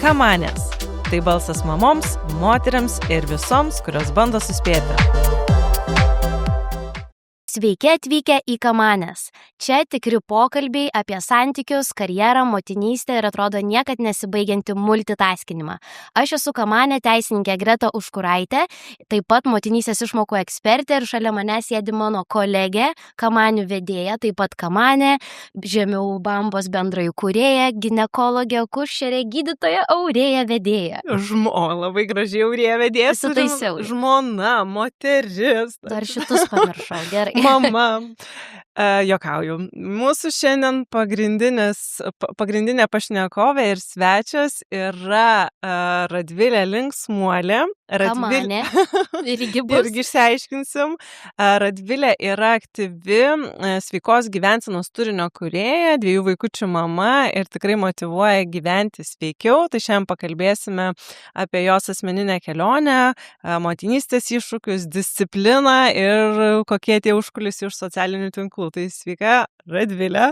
Kamanės. Tai balsas mamoms, moteriams ir visoms, kurios bando suspėti. Sveiki atvykę į Kamanės. Čia tikri pokalbiai apie santykius, karjerą, motinystę ir atrodo niekad nesibaigianti multitaskinimą. Aš esu Kamanė teisininkė Greta Užkuraitė, taip pat motinystės išmokų ekspertė ir šalia manęs sėdi mano kolegė, Kamanių vedėja, taip pat Kamanė, Žemiau Bambos bendrai kūrėja, ginekologė, akušerė, gydytoja Aurėja vedėja. Labai gražiai Aurėja vedėja. Pasitaisiau. Žmona, moteris. Dar šitus pamiršau, gerai. Mama. Jokauju. Mūsų šiandien pagrindinė pašnekovė ir svečias yra Radvilė Linksmuolė. Kamanė. Irgi bus. Irgi išsiaiškinsim. Radvilė yra aktyvi sveikos gyvensenos turinio kūrėja, 2 vaikučių mama ir tikrai motyvuoja gyventi sveikiau. Tai šiandien pakalbėsime apie jos asmeninę kelionę, motinystės iššūkius, discipliną ir kokie tie užkulisiai už socialinių tinklų. Tai sveika, Radvilė.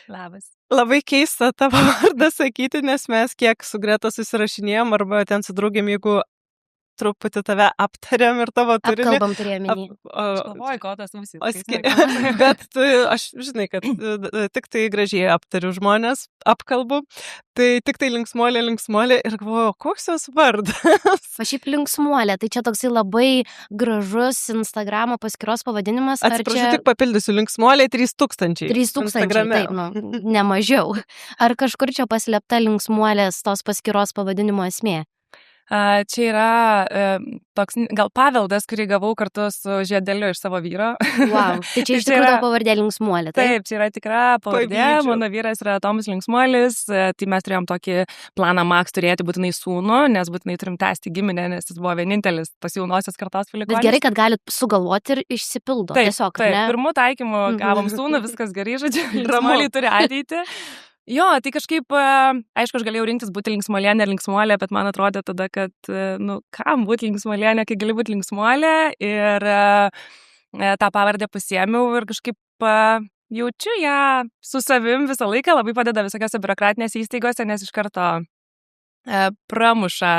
Labas. Labai keista tavo vardą sakyti, nes mes kiek su Greta susirašinėjom arba ten su draugėm, jeigu truputį tave aptariam ir tavo turinį. Apkalbam turėjome. Galvoju, ko tas mums Bet aš žinai, kad tik tai gražiai aptariu žmonės, apkalbu, tai tik tai linksmuolė ir galvoju, koks jos vardas? Šiaip Linksmuolė, tai čia toksai labai gražus Instagramo paskyros pavadinimas. Atsiprašau, tik papildysiu, Linksmuolė 3000. 3000, taip, ne mažiau. Ar kažkur čia paslėpta Linksmuolės tos paskyros pavadinimo esmė? Čia yra toks gal paveldas, kurį gavau kartu su žiedeliu iš savo vyro. Wow, tai čia iš tikrųjų pavardė Linksmuolė. Taip, čia yra tikra pavardė. Mano vyras yra Tomas Linksmuolis, tai mes turėjom tokį planą Max turėti būtinai sūnų, nes būtinai turim tęsti giminę, nes jis buvo vienintelis tos jaunosios kartos palikuonis. Bet gerai, kad galit sugalvoti ir išsipildo. Taip, tiesiog, taip, ne? Pirmų taikymų gavom sūnų, viskas gerai, žodžiu, Linksmuoliai turi ateitį. Jo, tai kažkaip, aišku, aš galėjau rinktis būti linksmuolienė ir linksmuolė, bet man atrodė tada, kad, kam būti linksmuolienė, kai gali būti linksmuolė ir tą pavardę pasiėmiau ir kažkaip jaučiu ją su savim visą laiką, labai padeda visokiose biurokratinėse įstaigose, nes iš karto pramuša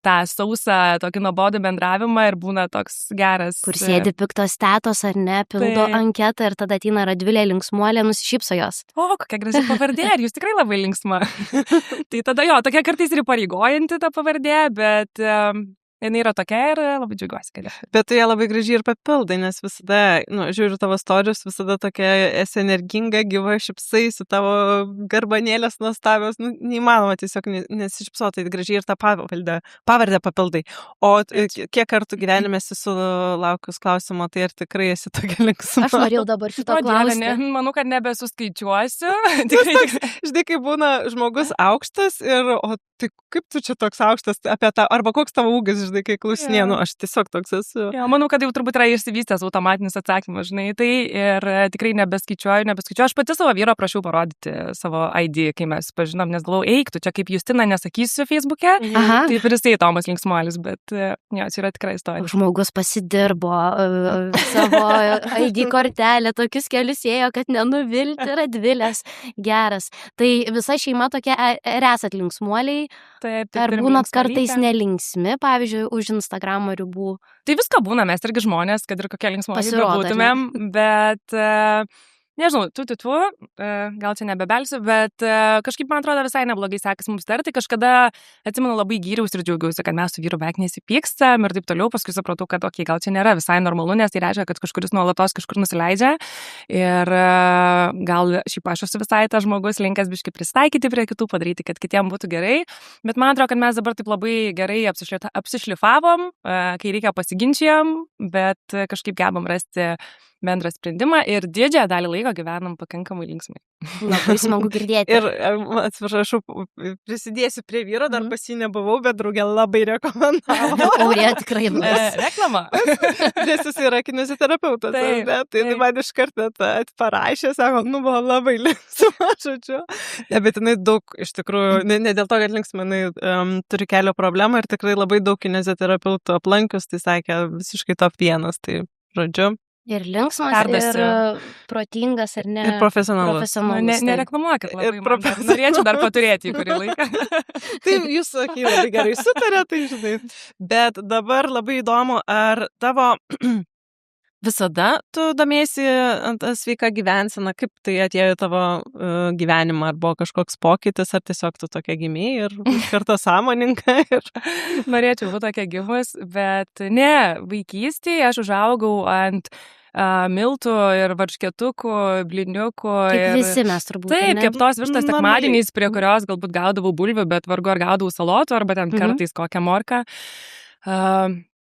tą sausą, tokį nuobodų bendravimą ir būna toks geras. Kur sėdi piktos tetos ar ne, pildo anketą ir tada ateina Radvilė Linksmuolė, nusišypso jos. O, kokia graži pavardė, ir jūs tikrai labai linksma. Tai tada jo, tokia kartais ir įpareigojanti ta pavardė, bet jinai yra tokia ir labai džiaugiuosi, kad. Bet tu ją labai gražiai ir papildai, nes visada, žiūriu tavo storius, visada tokia esi energinga, gyva, šipsaisi, tavo garbanėlės nuostabios, neįmanoma tiesiog nesišipsuoti, tai gražiai ir tą pavardę papildai. O kiek kartų gyvenime esi sulaukus klausimo, tai ar tikrai esi tokia linksma? Aš norėjau dabar šito klausti. Manau, kad nebesuskaičiuosiu. Žinai, kai būna žmogus aukštas ir, o tai kaip tu čia toks aukštas apie tą, arba koks tavo ūgis, žinai, kai klausinėjau, aš tiesiog toks esu. Jo, manau, kad jau turbūt yra išsivystęs automatinis atsakymas, žinai, tai ir tikrai nebeskaičiuoju. Aš pati savo vyro prašiau parodyti savo ID, kai mes pažinom, nes galvojau, eik, tu čia kaip Justina nesakysiu Facebook'e, taip ir jisai Tomas Linksmuolis, bet jo, čia yra tikra istorija. Žmogus pasidirbo savo ID kortelę, tokius kelius ėjo, kad nenuvilti Radvilės. Geras. Tai visa šeima tokia ir esat linksmuoliai. Taip, ar būnat kartais nelinksmi, pavyzdžiui, už Instagramo ribų? Tai visko būna, mes irgi žmonės, kad ir kokie linksmuoliai būtumėm, bet nežinau, gal čia nebebelsiu, bet kažkaip, man atrodo, visai neblogai sekasi mums tarti. Kažkada, atsimenu, labai gyriausi ir džiaugiausi, kad mes su vyru beveik nesipykstam ir taip toliau. Paskui supratau, kad gal čia nėra visai normalu, nes tai reiškia, kad kažkuris nuolatos kažkur nusileidžia. Ir gal šiaip aš esu visai tas žmogus linkęs biškai pristaikyti prie kitų, padaryti, kad kitiem būtų gerai. Bet man atrodo, kad mes dabar taip labai gerai apsišlifavom, kai reikia pasiginčijam, bet kažkaip gebam rasti bendrą sprendimą ir didžiąją dalį laiko gyvenam pakankamai linksmai. Labai smagu girdėti. Ir atsiprašau, prisidėsiu prie vyro, dar pas jį nebuvau, bet draugė labai rekomendavo. Aurėja tikrai reklama. Nes jis yra kineziterapeutas. Tai man iš karto parašė, sako, buvo labai linksma, žodžiu. Bet jinai daug, iš tikrųjų, ne dėl to, kad linksma, jinai turi kelio problemą ir tikrai labai daug kineziterapeutų aplankius, tai sakė visiškai top 1, tai žodžiu. Ir linksmas, Perdasi. ir protingas, ar ne? Ir profesionalus. Nereklamuokit labai. Norėčiau dar paturėti į kurį laiką. Tai jūs, sakai, labai gerai sutarė, tai žinai. Bet dabar labai įdomu, ar tavo visada tu domėsi sveika gyvensena, kaip tai atėjo į tavo gyvenimą, ar buvo kažkoks pokytis, ar tiesiog tu tokia gimėjai ir kartą sąmoninga. Norėčiau būti tokia gimus, bet ne, vaikystėje aš užaugau ant miltų ir varškėtukų, bliniukų. Kaip visi mes turbūt. Taip, keptos vištos sekmadieniais, prie kurios galbūt gaudavau bulvių, bet vargu ar gaudavau salotų, arba ten kartais kokią morką.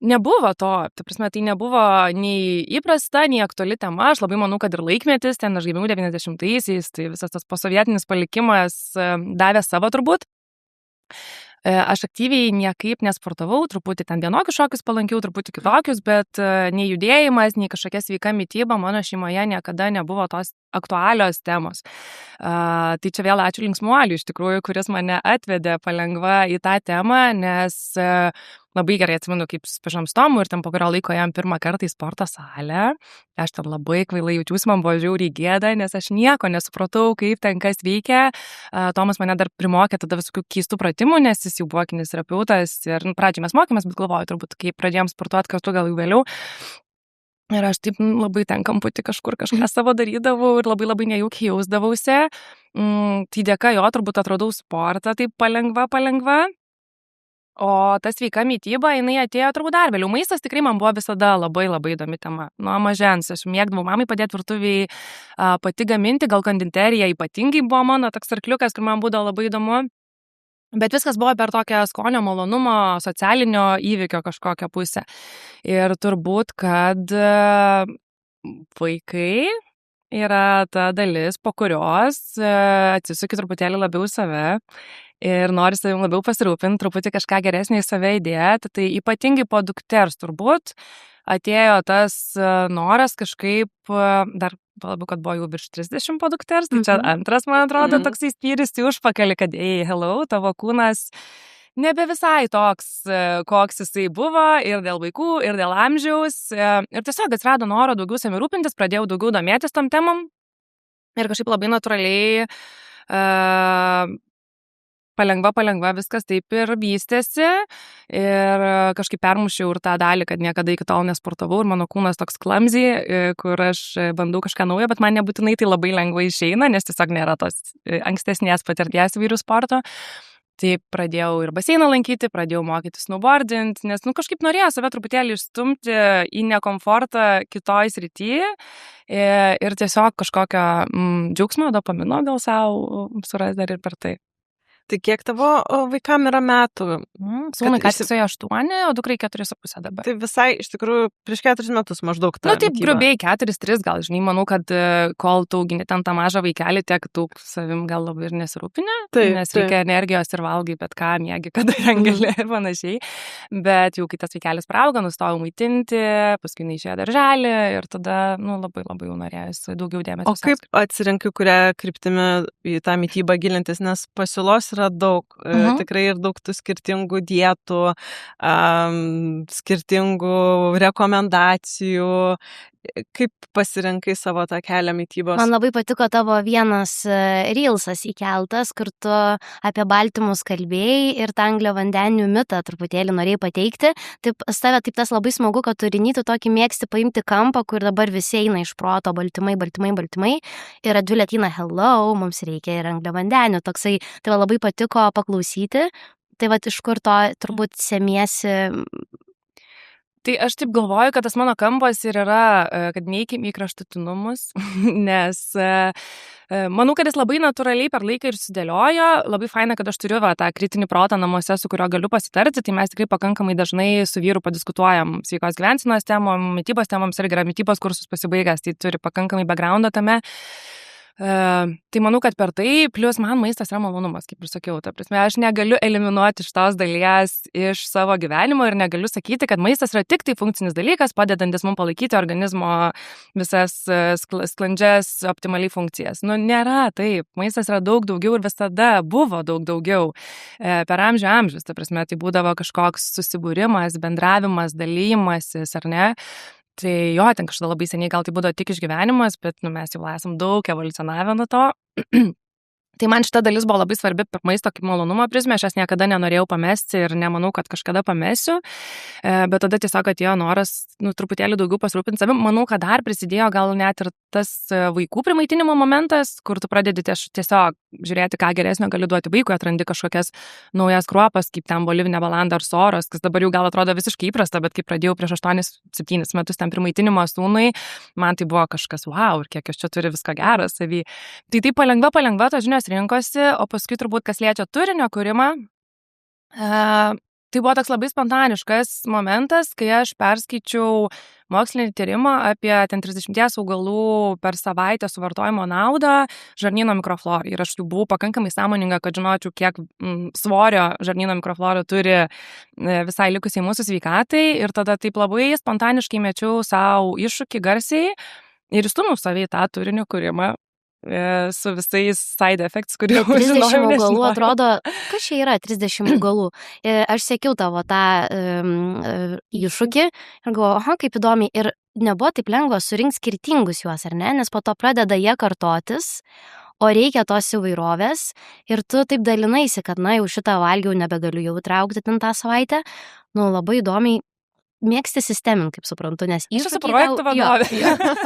Nebuvo to, ta prasme, tai nebuvo nei įprasta, nei aktuali tema. Aš labai manau, kad ir laikmetis, ten aš gimiau 90-aisiais, tai visas tas posovietinis palikimas davė savo turbūt. Aš aktyviai niekaip nesportavau, truputį ten vienokius šokius palankiau, truputį kitokius, bet nei judėjimas, nei kažkokia sveika mityba mano šeimoje niekada nebuvo tos aktualios temos. Tai čia vėl ačiū linksmuoliui, iš tikrųjų, kuris mane atvedė palengva į tą temą, nes labai gerai atsimenu, kaip pažiūrėjom Tomu ir ten po kurio laiko jam pirmą kartą į sporto salę. Aš ten labai kvailai jaučiausi, man buvo žiauriai gėda, nes aš nieko nesupratau, kaip ten kas veikia. Tomas mane dar primokė tada visokių keistų pratimų, nes jis jau buvo kineziterapeutas ir pradžiai mes mokėmės, bet galvoju, turbūt, kai pradėjom sportuoti kartu, gal jau vėliau. Ir aš taip labai ten kamputį kažkur kažką savo darydavau ir labai nejaukiai jausdavausi. Tai dėka jo turbūt atradau sportą taip palengva. O ta sveika mityba, jinai atėjo turbūt dar vėliau. Maistas tikrai man buvo visada labai įdomi tema. Nuo mažens aš mėgdavau mamai padėti virtuviai, pati gaminti, gal konditerija ypatingai buvo mano toks arkliukas, kur man būdavo labai įdomu. Bet viskas buvo per tokią skonio malonumo, socialinio įvykio kažkokią pusę. Ir turbūt, kad vaikai yra ta dalis, po kurios atsisuki truputėlį labiau save ir nori savim labiau pasirūpinti, truputį kažką geresnį į save įdėti. Tai ypatingai po dukters turbūt atėjo tas noras kažkaip, dar labiau, kad buvo jau virš 30 po dukters, tai čia antras, man atrodo, toksai spyris į užpakalį, kad hello, tavo kūnas nebe visai toks, koks jisai buvo ir dėl vaikų, ir dėl amžiaus. Ir tiesiog atsirado noro daugiau savimi rūpintis, pradėjau daugiau domėtis tom temom ir kažkaip labai natūraliai palengva viskas taip ir vystėsi ir kažkaip permušiau ir tą dalį, kad niekada iki tol nesportavau ir mano kūnas toks clumsy, kur aš bandau kažką naujo, bet man nebūtinai tai labai lengvai išeina, nes tiesiog nėra tos ankstesnės patirties įvairių sporto. Tai pradėjau ir baseiną lankyti, pradėjau mokytis snowboardint, nes kažkaip norėjau save truputėlį išstumti į nekomfortą kitoj srityje ir tiesiog kažkokio džiaugsmo, dopamino gal savo suras dar ir per tai. Tai kiek tavo vaikam yra metų? Sūnui ką tik suėjo 8, o dukrai 4,5 dabar. Tai visai, iš tikrųjų, prieš 4 metus maždaug ta taip, grubiai 4-3 gal, žinai, manau, kad kol tu augini ten tą mažą vaikelį, tiek tu savim gal labai ir nesirūpini, nes reikia energijos ir valgai, bet ką, miegi, kada gali ir panašiai. Bet jau kai tas vaikelis praauga, nustojau maitinti, paskui neišėjo darželį ir tada, labai jau norėjusi daugiau dėmesio. O kaip atsirinkai, kurią kryptimi į tą mitybą gilintis, nes pasiūlos yra daug, tikrai ir daug tų skirtingų dietų, skirtingų rekomendacijų. Kaip pasirinkai savo tą kelią mitybos? Man labai patiko tavo vienas reelsas įkeltas, kur tu apie baltymus kalbėjai ir tą angliavandenių mitą truputėlį norėjai pateikti. Taip, taip tas labai smagu, kad turiny tu tokį mėgsti paimti kampą, kur dabar visi eina iš proto baltymai. Ir Radvilė ateina, hello, mums reikia ir angliavandenių. Toksai, tai labai patiko paklausyti. Tai iš kur to turbūt semiesi. Tai aš taip galvoju, kad tas mano kampas ir yra, kad neikime į kraštutinumus, nes manau, kad jis labai natūraliai per laiką ir sudėliojo. Labai faina, kad aš turiu tą kritinį protą namuose, su kuriuo galiu pasitarti, tai mes tikrai pakankamai dažnai su vyru padiskutuojam sveikos gyvensenos temom, mitybos temoms irgi yra mitybos kursus pasibaigęs, tai turi pakankamai backgroundą tame. Tai manau, kad per tai, plus man maistas yra malonumas, kaip ir sakiau, ta prasme, aš negaliu eliminuoti šitos dalies iš savo gyvenimo ir negaliu sakyti, kad maistas yra tik tai funkcinis dalykas, padedantis mums palaikyti organizmo visas sklandžias optimaliai funkcijas. Nėra taip, maistas yra daug daugiau ir visada buvo daug daugiau per amžius, ta prasme, tai būdavo kažkoks susibūrimas, bendravimas, dalymasis, ar ne? Tai jo, ten kažkada labai seniai gal tai būdavo tik išgyvenimas, bet mes jau esam daug evoliucionavę nuo to. Tai man šita dalis buvo labai svarbi per maisto kaip malonumo prizmę, aš jas niekada nenorėjau pamesti ir nemanau, kad kažkada pamesiu, bet tada tiesiog atėjo noras, truputėlį daugiau pasirūpinti savim. Manau, kad dar prisidėjo gal net ir tas vaikų primaitinimo momentas, kur tu pradedi tiesiog žiūrėti, ką geresnio gali duoti vaikui, atrandi kažkokias naujas kruopas, kaip ten bolivinė balanda ar soros, kas dabar jau gal atrodo visiškai įprasta, bet kai pradėjau prieš 8-7 metus ten primaitinimo sūnui, man tai buvo kažkas, wow, ir kiek aš čia turi visko gero savy. Tai taip palengva tos žinios rinkosi, o paskui turbūt, kas liečia turinio kūrimą, tai buvo toks labai spontaniškas momentas, kai aš perskaičiau mokslinį tyrimą apie 30 augalų per savaitę suvartojimo naudą žarnyno mikroflorai. Ir aš jau buvau pakankamai sąmoninga, kad žinočiau, kiek svorio žarnyno mikroflora turi visai likusiai mūsų sveikatai. Ir tada taip labai spontaniškai mečiau savo iššūkį garsiai ir įstumiau savį tą turinio kūrimą su visais side effects, kurių 30 augalų atrodo, kas čia yra 30 augalų? Aš siekiau tavo tą iššūkį ir galvoju, kaip įdomiai. Ir nebuvo taip lengva surinkti skirtingus juos, ar ne? Nes po to pradeda jie kartotis, o reikia tos įvairovės ir tu taip dalinaisi, kad jau šitą valgiau nebegaliu jau traukti ten tą savaitę. Labai įdomiai. Mėgsti sisteminti, kaip suprantu, nes iššūkiai projektų vadovė.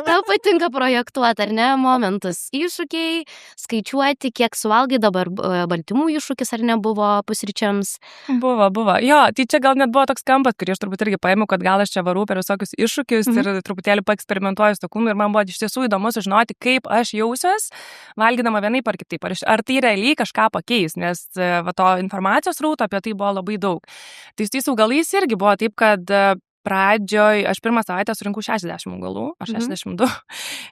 Tau patinka projektuoti, ar ne, momentus. Iššūkiai, skaičiuoti, kiek suvalgai dabar baltymų iššūkis, ar nebuvo pusryčiams. Buvo. Jo, tai čia gal net buvo toks kampas, kurį aš turbūt irgi paėmiau, kad gal aš čia varau per visokius iššūkius ir truputėlį paeksperimentuoju su kūnu ir man buvo iš tiesų įdomu sužinoti, kaip aš jausiuos, valgydama vienaip ar kitaip. Ar tai realiai kažką pakeis, nes to informacijos rauto apie tai buvo labai daug. Tai su tais augalais irgi buvo taip, kad pradžioj, aš pirmą savaitę surinkau 60 augalų, aš 62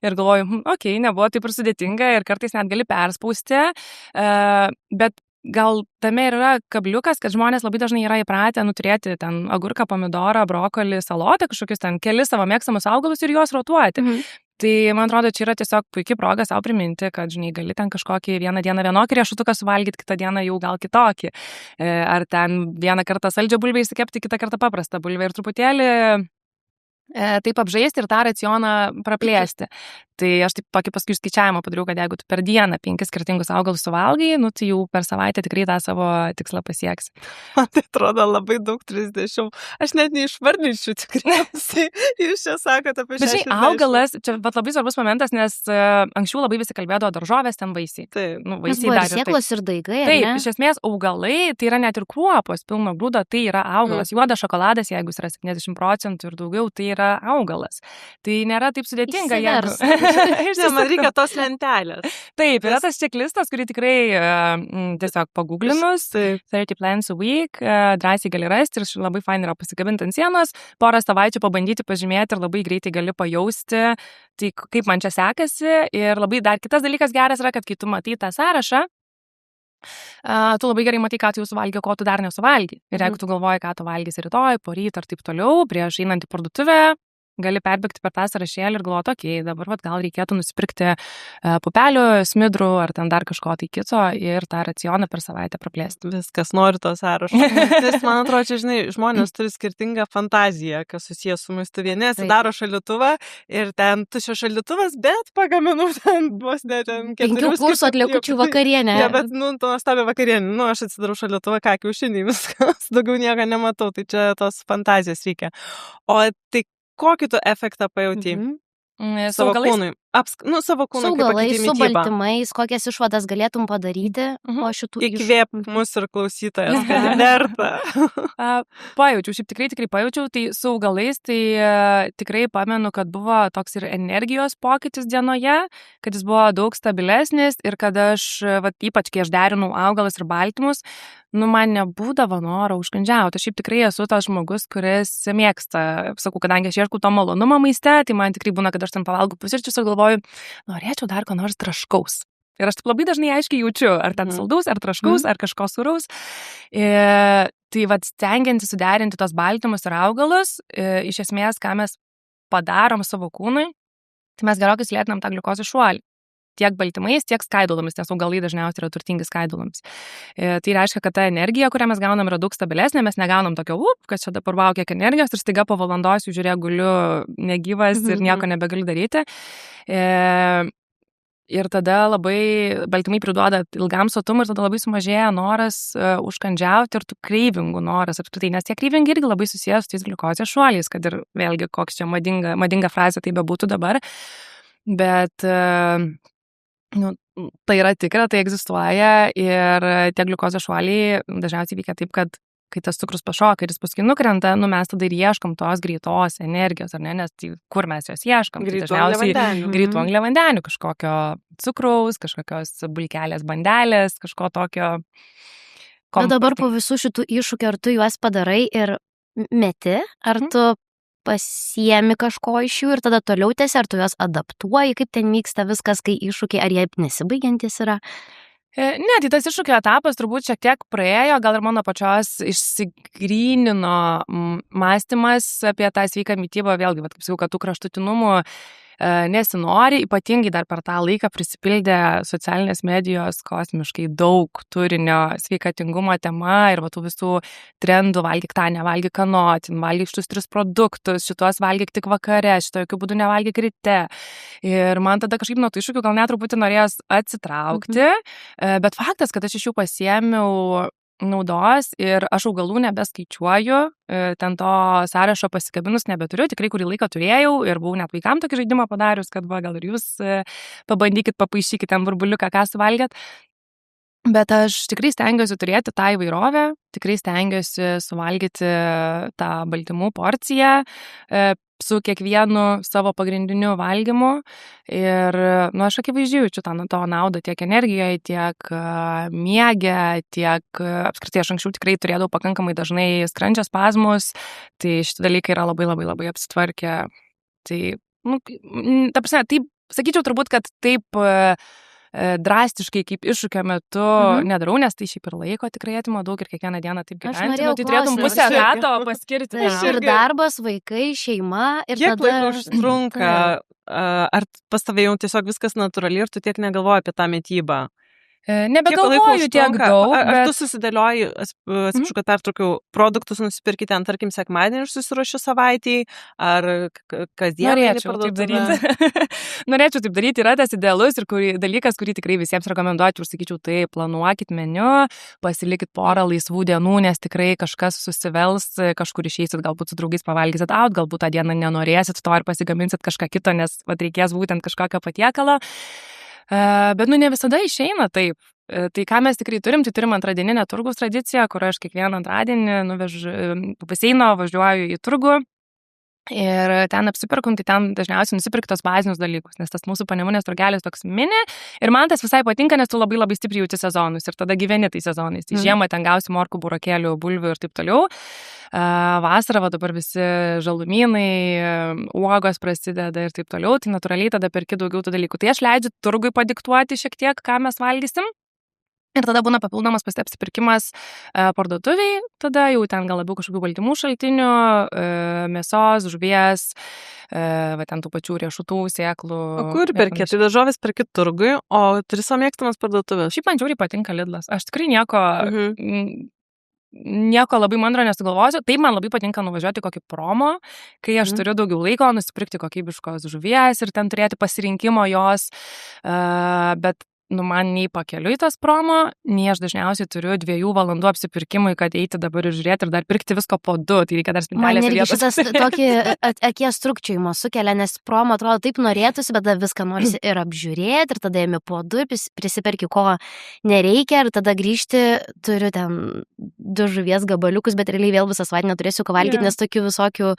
ir galvoju, nebuvo taip ir sudėtinga ir kartais net gali perspausti, bet gal tame yra kabliukas, kad žmonės labai dažnai yra įpratę turėti ten agurką, pomidorą, brokolį, salotą, kažkokius ten kelis savo mėgstamus augalus ir juos rotuoti. Tai, man atrodo, čia yra tiesiog puikiai proga savo priminti, kad, gali ten kažkokį vieną dieną vienokį riešutuką suvalgyti, kitą dieną jau gal kitokį. Ar ten vieną kartą saldžią bulvę įsikepti, kitą kartą paprastą bulvę ir truputėlį taip apžaisti ir tą racioną praplėsti. Tai aš taip tokį paskui skaičiavimą padariau, kad jeigu tu per dieną 5 skirtingus augalus suvalgai, tai jau per savaitę tikrai tą savo tikslą pasieksi. Man tai atrodo labai daug 30. Aš net neišvardinčiau tikriausiai. Jūs čia sakote apie 60. Bet žinai, augalas, čia labai svarbus momentas, nes anksčiau labai visi kalbėdavo daržovės, ten vaisiai. Tai, vaisiai dar sėklos ir daigai. Taip, iš esmės augalai, tai yra net ir kruopos, pilno grūdo, tai yra augalas. Juodas šokoladas, jeigu jis yra 70% ir daugiau, tai yra augalas. Tai nėra taip sudėtinga. Man reikia tos lentelės. Taip, yra tas čeklistas, kurį tikrai tiesiog paguglinus, 30 plants a week, drąsiai gali rasti ir labai fain yra pasikabinti ant sienos, porą savaičių pabandyti pažymėti ir labai greitai gali pajausti, tai kaip man čia sekasi. Ir labai dar kitas dalykas geras yra, kad kai tu matai tą sąrašą, tu labai gerai matai, ką tu jau suvalgi, ko tu dar nesuvalgi. Ir jeigu tu galvoji, ką tu valgysi rytoj, poryt ar taip toliau, prieš einant į parduotuvę, gali perbėgti per tą sąrašėlį ir galvoti, dabar gal reikėtų nusipirkti pupelių, smidrų ar ten dar kažko tai kito ir tą racioną per savaitę praplėsti. Viskas, noriu to sąrašo. Nes man atrodo, čia, žmonės turi skirtingą fantaziją, kas susijęs su maistu. Vieni atsidaro šaldytuvą ir ten tuščias šaldytuvas, bet pagaminu ten vos ne ten 5 kursų atliekučių vakarienę. Ja, bet, nuostabi vakarienė. Aš atsidarau šaldytuvą, kiaušiniai, viskas, daugiau nieko nematau, tai čia tos fantazijos reikia. O tai kokį tu efektą pajauti savo kūnui? Savo kūnui. Su augalais, su baltymais, kokias išvadas galėtum padaryti po šitų Įkvėp mus ir klausytojas, kad verta. Pajaučiau, šiaip tikrai pajaučiau, tai su augalais, tai tikrai pamenu, kad buvo toks ir energijos pokytis dienoje, kad jis buvo daug stabilesnis ir kad aš, ypač kai aš derinau augalus ir baltymus, man nebūdavo noro užkandžiauti. Aš šiaip tikrai esu tas žmogus, kuris mėgsta, sakau, kadangi aš ieškau to malonumo maiste, tai man tikrai būna, kad aš ten pavalgau pusryčius ir galvoju, norėčiau dar ko nors traškaus. Ir aš taip labai dažnai aiškiai jaučiu, ar ten saldaus, ar traškaus, ar kažko sūraus. Tai stengiantis suderinti tos baltymus ir augalus, iš esmės, ką mes padarom savo kūnui, tai mes gerokai sulėtinam tą gliukozės šuolį. tiek baltymais, tiek skaidulomis, nes augalai dažniausiai yra turtingi skaidulomis. Tai reiškia, kad ta energija, kurią mes gaunam, yra daug stabilesnė, mes negaunam tokio, kad čia dabar vau kiek energijos ir staiga po valandos jau žiūrėk, guliu negyvas ir nieko nebegaliu daryti. Ir tada labai baltymai priduoda ilgam sotumui ir tada labai sumažėja noras užkandžiauti ir tų kreivingų noras apskritai, nes tie kreivingai irgi labai susijęs su tais gliukozės šuoliais, kad ir vėlgi koks čia madinga frazė tai bebūtų dabar, bet tai yra tikra, tai egzistuoja ir tie gliukozės šuoliai dažniausiai veikia taip, kad kai tas cukrus pašoka ir jis paskui nukrenta, mes tada ir ieškom tos greitos energijos, ar ne, nes tai, kur mes jos ieškom? Greitų angliavandenių, kažkokio cukraus, kažkokios bulkelės bandelės, kažko tokio. Bet dabar po visų šitų iššūkių, ar tu juos padarai ir meti, ar tu pasiemi kažko iš jų ir tada toliau tęsi, ar tu juos adaptuoji, kaip ten vyksta viskas, kai iššūkiai, ar jie nesibaigiantis yra? Ne, tai tas iššūkio etapas turbūt šiek tiek praėjo, gal ir mano pačios išsigrynino mąstymas apie tą sveiką mitybą, vėlgi, kaip sakiau, kad tų kraštutinumų nesinori, ypatingai dar per tą laiką prisipildė socialinės medijos kosmiškai daug turinio sveikatingumo tema ir tų visų trendų, valgyk tą, nevalgyk ano, valgyk šitus 3 produktus, šitos valgyk tik vakare, šito jokių būdų nevalgyk ryte. Ir man tada kažkaip nuo tų iššūkių gal net truputį norėjos atsitraukti, bet faktas, kad aš iš jų pasiėmiau naudos ir aš augalų nebeskaičiuoju, ten to sąrašo pasikabinus nebeturiu, tikrai kurį laiką turėjau ir buvau net vaikam tokį žaidimą padarius, kad gal ir jūs pabandykit, papaišykit ten burbuliuką, ką suvalgėt. Bet aš tikrai stengiuosi turėti tą įvairovę, tikrai stengiuosi suvalgyti tą baltymų porciją su kiekvienu savo pagrindiniu valgymu ir, aš akivaizdžiai jaučiu to naudą tiek energijoje, tiek miege, tiek apskritai aš anksčiau tikrai turėdavau pakankamai dažnai skrandžio spazmus, tai šitie dalykai yra labai labai labai apsitvarkę. Tai, ta prasme, taip, sakyčiau turbūt, kad taip drastiškai kaip iššūkio metu nedarau, nes tai šiaip ir laiko tikrai atima daug ir kiekvieną dieną taip gyventi. Tai turėtum pusę etato paskirti. Ir darbas, vaikai, šeima. Ir kiek laiko užtrunka? Ar pas tave jau tiesiog viskas natūraliai ir tu tiek negalvoji apie tą mitybą? Nebegalvoju tiek daug. Ar tu susidėlioji, atsiprašau, kad pertraukiau, produktus nusipirki ten, tarkim, sekmadienį ir susiruoši savaitį, ar kasdien? Norėčiau taip daryti. Norėčiau taip daryti, yra tas idealus ir dalykas, kurį tikrai visiems rekomenduočiau, sakyčiau, tai planuokit meniu, pasilikit porą laisvų dienų, nes tikrai kažkas susivels, kažkur išeisit, galbūt su draugais pavalgysit out, galbūt tą dieną nenorėsit to ir pasigaminsit kažką kito, nes reikės būtent kažkokio patiekalo. Bet ne visada išeina taip. Tai ką mes tikrai turim, tai turim antradieninę turgaus tradiciją, kur aš kiekvieną antradienį nuvežu, važiuoju į turgų ir ten apsipirkum, tai ten dažniausiai nusipirk tos bazinius dalykus, nes tas mūsų Panemunės turgelis toks mini ir man tas visai patinka, nes tu labai labai stipriai jauti sezonus ir tada gyveni tai sezonais. Tai žiemą ten gausi morkų, burokėlių, bulvių ir taip toliau. Vasarą dabar visi žalumynai, uogos prasideda ir taip toliau, tai natūraliai tada perki daugiau tų dalykų. Tai aš leidžiu turgui padiktuoti šiek tiek, ką mes valgysim. Ir tada būna papildomas apsipirkimas parduotuviai, tada jau ten gal labiau kažkokių baltymų šaltinių, mėsos, žuvies, ten tų pačių riešutų, sėklų. O kur perki? Tai daržovės perki turgui, o turi savo mėgstamas parduotuvės? Šiaip man žiauriai patinka Lidlas. Aš tikrai nieko labai mandro nesugalvosiu. Taip, man labai patinka nuvažiuoti kokį promo, kai aš turiu daugiau laiko nusipirkti kokybiškos žuvies ir ten turėti pasirinkimo jos, bet man nei pakeliui tas promo, nei aš dažniausiai turiu 2 valandų apsipirkimui, kad eiti dabar ir žiūrėti ir dar pirkti visko po 2, tai reikia dar spintelės vietos. Man irgi šitas tokį akies trukčiojimo sukelia, nes promo atrodo taip norėtųsi, bet viską norisi ir apžiūrėti, ir tada ėmi po 2, prisiperki ko nereikia, ir tada grįžti, turiu ten 2 žuvies gabaliukus, bet realiai vėl visą savaitę neturėsiu ką valgyti, nes tokių visokių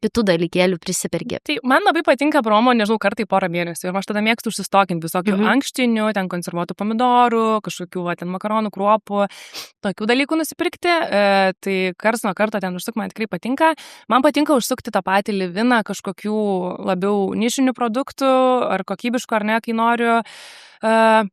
kitų dalykėlių prisipergi. Tai man labai patinka promo, nežinau, kartai porą mėnesių. Ir aš tada mėgstu užsistokinti visokių ankštinių, ten konservuotų pomidorų, kažkokių ten makaronų, kruopų, tokių dalykų nusipirkti. Tai karts nuo karto ten užsuk man tikrai patinka. Man patinka užsukti tą patį Liviną kažkokių labiau nišinių produktų ar kokybiškų ar ne, kai noriu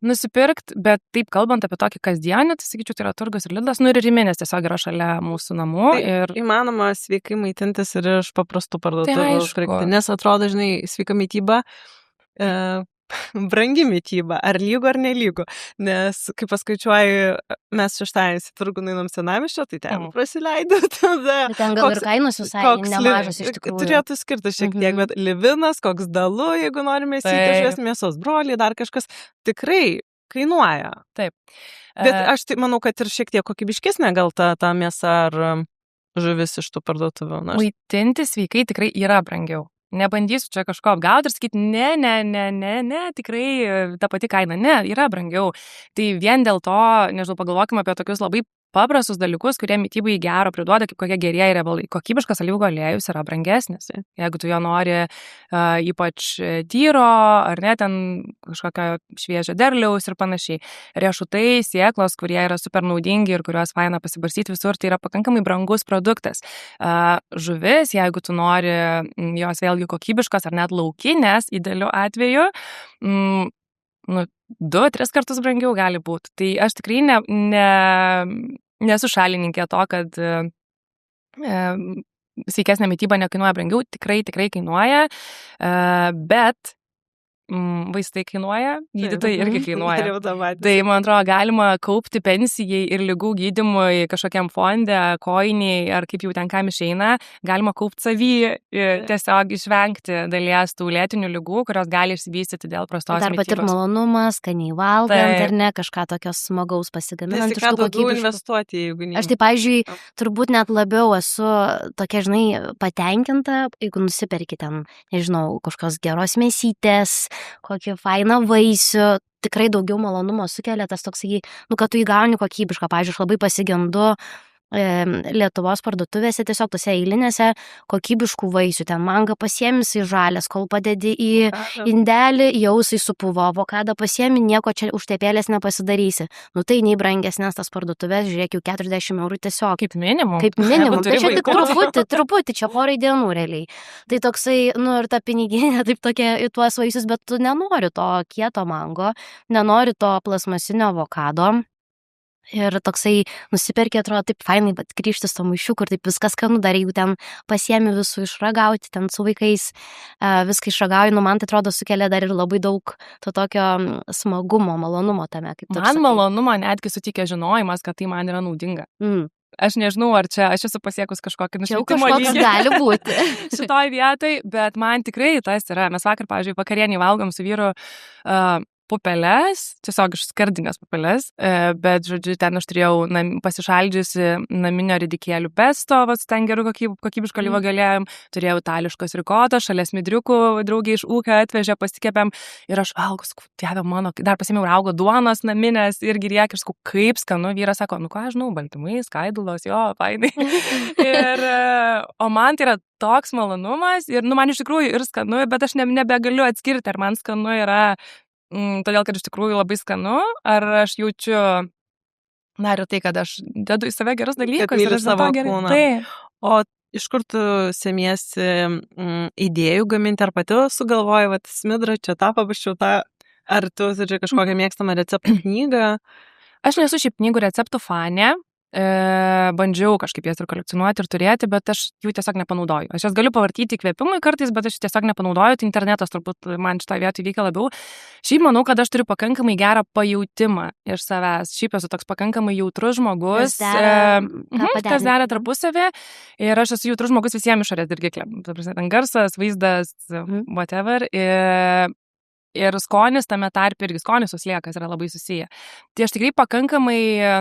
nusipirkt, bet taip kalbant apie tokį kasdienį, tai sakyčiau, tai yra turgus ir Lidlas, ir Riminės tiesiog yra šalia mūsų namų. Tai ir įmanoma sveikai maitintis ir iš paprastų parduotuvių, nes atrodo, žinai, sveika mytyba brangi mytyba, ar lygu ar nelygu, nes kai paskaičiuoju, mes šeštadienį į turgų nueinam Senamiesčio, tai ten prasileido tada. Bet ten gal ir kainos visai nemažos iš tikrųjų. Turėtų skirti šiek tiek, bet Livinas, koks Dalu, jeigu norime įsitikti, mėsos broliai, dar kažkas, tikrai kainuoja. Taip. Bet aš tai manau, kad ir šiek tiek kokybiškesnė gal ta mėsa ar žuvis iš tų parduotuvių. Maitinti sveikai tikrai yra brangiau. Nebandysiu čia kažko apgauti ir sakyti, ne, tikrai ta pati kaina, ne, yra brangiau. Tai vien dėl to, nežinau, pagalvokime apie tokius labai paprastus dalykus, kurie mytybai gero priduoda, kaip kokie gerieji riebalai. Kokybiškas alyvuogių aliejus yra brangesnis. Jeigu tu jo nori ypač tyro, ar ne, ten kažkokio šviežio derliaus ir panašiai. Riešutai, sėklos, kurie yra super naudingi ir kuriuos faina pasibarstyti visur, tai yra pakankamai brangus produktas. Žuvis, jeigu tu nori jos vėlgi kokybiškos ar net laukinės, idealiu atveju, 2-3 kartus brangiau gali būti. Tai aš tikrai nesu šalininkė to, kad sveikesnė mytyba nekainuoja brangiau, tikrai kainuoja, bet vaistai kainuoja, gydytojai irgi kainuoja. Tai, man atrodo, galima kaupti pensijai ir lygų gydymui kažkokiam fonde, koiniai, ar kaip jau ten kam išeina, galima kaupti savy, tiesiog išvengti dalies tų lėtinių lygų, kurios gali išsivystyti dėl prastos mitybos. Dar pat ir malonumas, skaniai valgant, ar ne, kažką tokios smagaus pasigaminant. Tai ką daugiau investuoti, jeigu ne. Aš tai, pavyzdžiui, turbūt net labiau esu tokia, žinai, patenkinta, jeigu nusiperki ten, nežinau, kažkokios geros mėsytės, kokį fainą vaisių, tikrai daugiau malonumo sukelia tas toksai, kad tu įgauni kokybišką. Pavyzdžiui, aš labai pasigendu Lietuvos parduotuvėse, tiesiog tose eilinėse kokybiškų vaisių. Ten mangą pasiėmis į žalės, kol padedi į indelį, jau jisai supuvo, avokadą pasiėmi, nieko čia užtepėlės nepasidarysi. Tai nei brangesnės tas parduotuvės, žiūrėk, jau 40 eurų tiesiog. Kaip minimum. Tai čia tik truputį, čia porai dienų realiai. Tai toksai, ir ta piniginė, taip tokia į tuos vaisius, bet tu nenori to kieto mango, nenori to plasmasinio avokado. Ir toksai nusiperkė, atrodo, taip fainai, bet grįžti su to maišiu, kur taip viskas skanu, dar jeigu ten pasiemi visų išragauti, ten su vaikais viską išragauji, man tai atrodo sukelia dar ir labai daug to tokio smagumo, malonumo tame. Man malonumo netgi sutikė žinojimas, kad tai man yra naudinga. Aš nežinau, ar čia aš esu pasiekus kažkokį nušvitimo lygį. Čia gali būti. Šitoj vietoj, bet man tikrai tas yra. Mes vakar, pavyzdžiui, vakarienį valgom su vyru pupeles, tiesiog iš skardinės pupeles, bet, žodžiu, ten aš turėjau pasišaldžiusi naminio ridikėlių pesto, ten gerų kokybiško alyvuogių aliejų, turėjau itališkos rikotos, šalia smidriukų draugė iš ūkio atvežė, pasikepėm ir aš valgus, dieve mano, dar pasėmiau raugo duonos naminės irgi riek, ir sakau, kaip skanu, vyras sako, ką žinau, baltymai, skaidulos, jo, fainai. O man tai yra toks malonumas ir, man iš tikrųjų ir skanu, bet aš nebegaliu atskirti, ar man skanu yra todėl, kad iš tikrųjų labai skanu, ar aš jaučiu, ir tai, kad aš dedu į save gerus dalykus. Kad myli savo kūną. O iš kur tu semiesi idėjų gaminti, ar pati sugalvoji, smidrą, čia tą pabaščiau, ar tu, kažkokią mėgstamą receptų knygą? Aš nesu šiaip knygų receptų fanė. Bandžiau kažkaip jas ir kolekcionuoti ir turėti, bet aš jų tiesiog nepanaudoju. Aš jas galiu pavartyti įkvėpimui kartais, bet aš tiesiog nepanaudoju, tai internetas turbūt man šitoje vietoje veikia labiau. Šiaip manau, kad aš turiu pakankamai gerą pajautimą iš savęs. Šiaip esu toks pakankamai jautrus žmogus. Kas dera tarpusavį. Ir aš esu jautrus žmogus visiems išorės dirgikliam. Ten garsas, vaizdas, whatever. Ir skonis tame tarpe, irgi skonis susliekas yra labai susiję. Tai aš tikrai pakankamai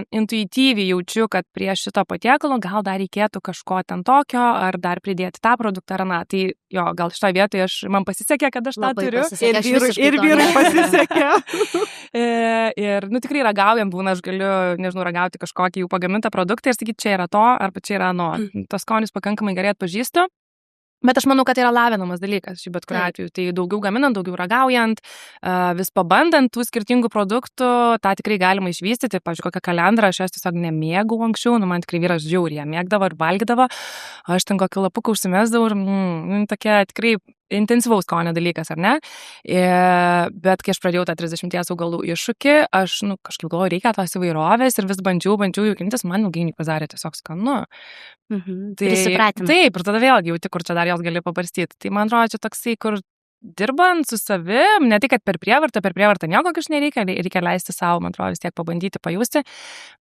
intuityviai jaučiu, kad prie šito patiekalo gal dar reikėtų kažko ten tokio, ar dar pridėti tą produktą ar na. Tai jo, gal šitoje vietoje man pasisekė, kad aš tą turiu. Ir vyrui pasisekė. Ir, tikrai ragaujam būna, aš galiu, nežinau, ragauti kažkokį jų pagamintą produktą ir sakyti, čia yra to, arba čia yra ano. Tas skonis pakankamai gerai atpažįstu. Bet aš manau, kad tai yra lavinamas dalykas, šiaip bet kuriuo atveju. Tai daugiau gaminant, daugiau ragaujant, vis pabandant tų skirtingų produktų, tą tikrai galima išvystyti. Pavyzdžiui, kokią kalendrą aš jas tiesiog nemėgau anksčiau, man tikrai vyras žiauriai ją mėgdavo ir valgydavo. Aš ten kokį lapuką užsimesdavau ir tokia tikrai intensyvaus skonio dalykas, ar ne? Bet kai aš pradėjau tą 30 augalų iššūkį, aš kažkaip galvoju, reikia tos įvairovės ir vis bandžiau jaukintis, man ilgainiui pasidarė tiesiog skanu. Prisipratinau. Taip, ir tada vėlgi jauti, kur čia dar jos gali pabarstyti. Tai man atrodo, čia toksai, kur dirbant su savim, ne tik, kad per prievartą nieko kažkaip nereikia, reikia leisti savo, man atrodo, vis tiek pabandyti, pajusti,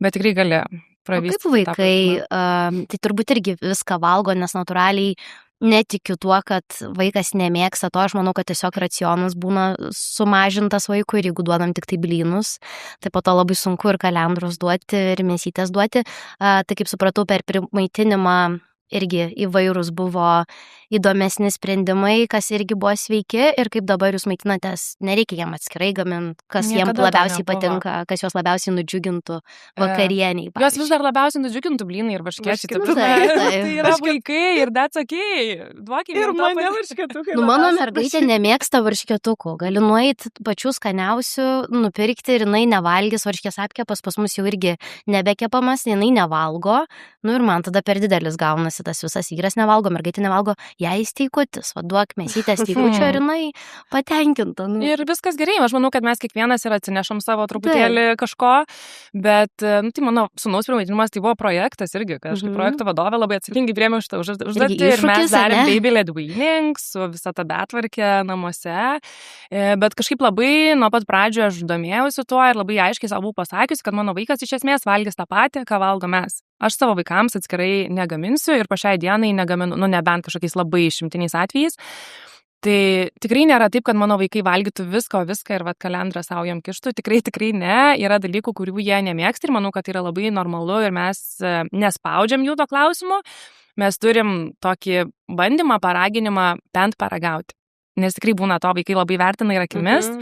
bet tikrai gali pravysti. O kaip vaikai, tai turbūt irgi viską valgo, nes natūraliai netikiu tuo, kad vaikas nemėgsta to, aš manau, kad tiesiog racionas būna sumažintas vaikui ir jeigu duodam tik tai blynus, tai po to labai sunku ir kalendrus duoti, ir mėsytės duoti. Tai kaip supratau, per primaitinimą irgi įvairūs buvo įdomesni sprendimai, kas irgi buvo sveiki ir kaip dabar jūs maitinatės, nereikia jiem atskirai gaminti, kas jiem labiausiai patinka, kas juos labiausiai nudžiugintų vakarieniai. Juos vis dar labiausiai nudžiugintų blynai ir varškėčiai. Tai yra vaikai ir that's okay. Duokime ir mane varškėtukai. Mano mergaitė nemėgsta varškėtukų. Gali nueiti pačių skaniausių, nupirkti ir jinai nevalgys varškės apkepas, pas mus jau irgi nebekepamas, jinai nevalgo. Ir man tada per didelis gaunasi tas visas, vyras nevalgo, mergaitė nevalgo, jai steikutis, duok mėsytės steikučio ir jinai patenkinta. Ir viskas gerai, aš manau, kad mes kiekvienas ir atsinešam savo truputėlį kažko, bet tai mano sūnaus primaitinimas tai buvo projektas irgi, kažkaip projekto vadovė labai atsakingai priėmė šitą užduotį ir mes darėm baby led weaning su visą tą betvarkę namuose, bet kažkaip labai nuo pat pradžio aš domėjausi tuo ir labai aiškiai savo pasakiusi, kad mano vaikas iš esmės valgys tą patį, ką valgo mes. Aš savo vaikams atskirai negaminsiu ir po šiai dienai negaminu, nebent kažkokiais labai išimtiniais atvejais. Tai tikrai nėra taip, kad mano vaikai valgytų viską ir kalendrą savo jam kištų. Tikrai ne. Yra dalykų, kurių jie nemėgsta ir manau, kad tai yra labai normalu ir mes nespaudžiam jų to klausimu. Mes turim tokį bandymą, paraginimą bent paragauti. Nes tikrai būna to, vaikai labai vertina ir akimis.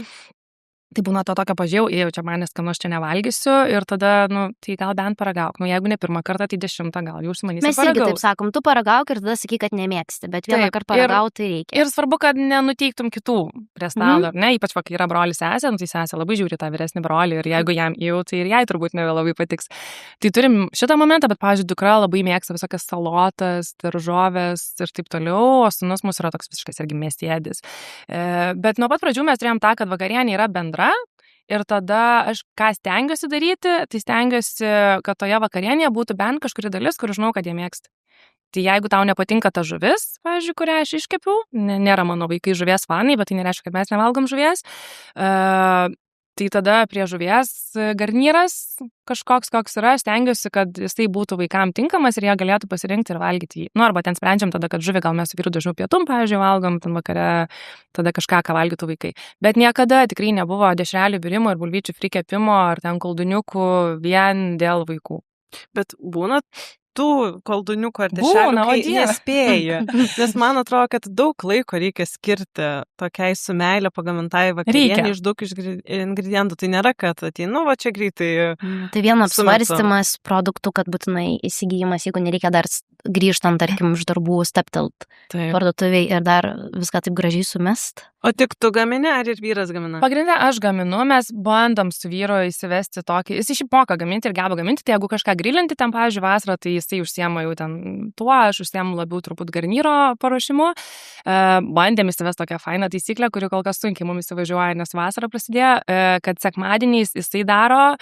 Tai būna to tokio pažiūrėjau, čia manęs, kad aš čia nevalgysiu ir tada, tai gal bent paragauk. Jeigu ne pirmą kartą, tai 10, gal jūs manysi paragaus. Mes irgi taip sakom, tu paragauk ir tada sakyk, kad nemėgsti, bet vieną kartą paragauk tai reikia. Ir svarbu, kad nenuteiktum kitų prie stalo, ne? Ypač kai yra brolis sesė, tai sesė labai žiūri tą vyresnį brolį ir jeigu jam jau, tai ir jai turbūt nebelabai patiks. Tai turim šitą momentą, bet, pavyzdžiui, dukra labai mėgsta visokias salotas, daržoves ir taip toliau, o sūnus mūsų yra toks visiškas irgi mėsėdis. Bet nuo pat pradžių mes turėjom tą, kad vakarienė yra bendra. Ir tada aš ką stengiuosi daryti, tai stengiuosi, kad toje vakarienėje būtų bent kažkuri dalis, kur žinau, kad jie mėgsta. Tai jeigu tau nepatinka ta žuvis, pavyzdžiui, kurią aš iškepiau, nėra mano vaikai žuvies fanai, bet tai nereiškia, kad mes nevalgom žuvies, tai tada prie žuvies garnyras kažkoks, koks yra, stengiuosi, kad jisai būtų vaikam tinkamas ir jie galėtų pasirinkti ir valgyti jį. Arba ten sprendžiam tada, kad žuvį gal mes su vyru dažniau pietum, pavyzdžiui, valgom, ten vakare tada kažką, ką valgytų vaikai. Bet niekada tikrai nebuvo dešrelių virimo ir bulvyčių frikepimo ar ten kolduniukų vien dėl vaikų. Bet būna tų kolduniukų ar dešrelių, kai nespėji. Nes man atrodo, kad daug laiko reikia skirti tokiai su meilė pagamintai vakarienei iš daug ingredientų. Tai nėra, kad ateinu, čia greitai. Tai vienas apsvarstymas produktų, kad būtinai įsigijimas, jeigu nereikia dar grįžtant, tarkim, iš darbų steptelt parduotuviai ir dar viską taip gražiai sumest. O tik tu gamini, ar ir vyras gamina? Pagrindė aš gaminu, mes bandom su vyru įsivesti tokį, jis iš moka gaminti ir geba gaminti, tai jeigu kažką grilinti ten, pavyzdžiui, vasarą, tai jisai užsiema jau ten tuo, aš užsiemu labiau turbūt garnyro paruošimu. Bandėm įsivesti tokią fainą taisyklę, kuri kol kas sunkiai mums įsivažiuoja, nes vasarą prasidėjo, kad sekmadieniais jisai daro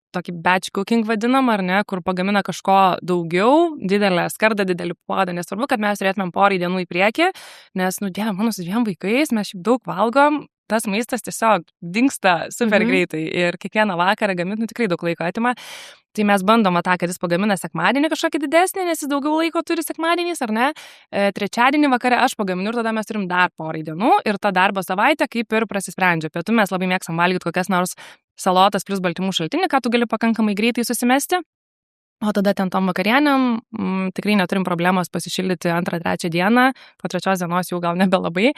tokį batch cooking vadinam, ar ne, kur pagamina kažko daugiau, didelę skardą, didelį puodą. Nesvarbu, kad mes turėtumėm porai dienų į priekį, nes, Dieve, mano su 2 vaikais, mes šiaip daug valgom, tas maistas tiesiog dingsta super greitai ir kiekvieną vakarą gaminti tikrai daug laiko atima. Tai mes bandom tą, kad jis pagamina sekmadienį kažkokį didesnį, nes jis daugiau laiko turi sekmadieniais, ar ne? Trečiadienį vakare aš pagaminu ir tada mes turim dar porai dienų ir tą darbo savaitę kaip ir prasisprendžia. Pietų mes labai mėgstam valgyti kokias nors salotas plus baltymų šaltinį, ką tu gali pakankamai greitai susimesti. O tada ten tom vakarienėm tikrai neturim problemos pasišildyti 2-3 dieną, po 3 dienos jau gal nebelabai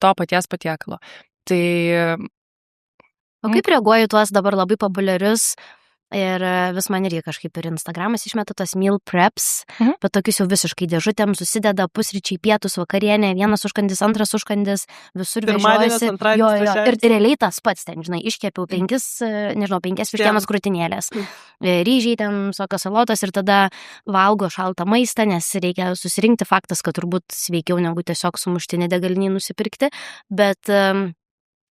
to paties patiekalo. Tai... O kaip reaguoju tuos dabar labai populiarius ir vis man irgi kažkaip ir Instagramas išmeta tos meal preps, bet tokius jau visiškai dėžutėm susideda pusryčiai, pietus, vakarienė, vienas užkandis, antras užkandis, visur vežiojasi. Ir realiai tas pats ten, žinai, iškepiau 5 vištienos krūtinėlės. Ryžiai ten, visokios salotos ir tada valgo šaltą maistą, nes reikia susirinkti, faktas, kad turbūt sveikiau negu tiesiog sumuštinį degalinį nusipirkti, bet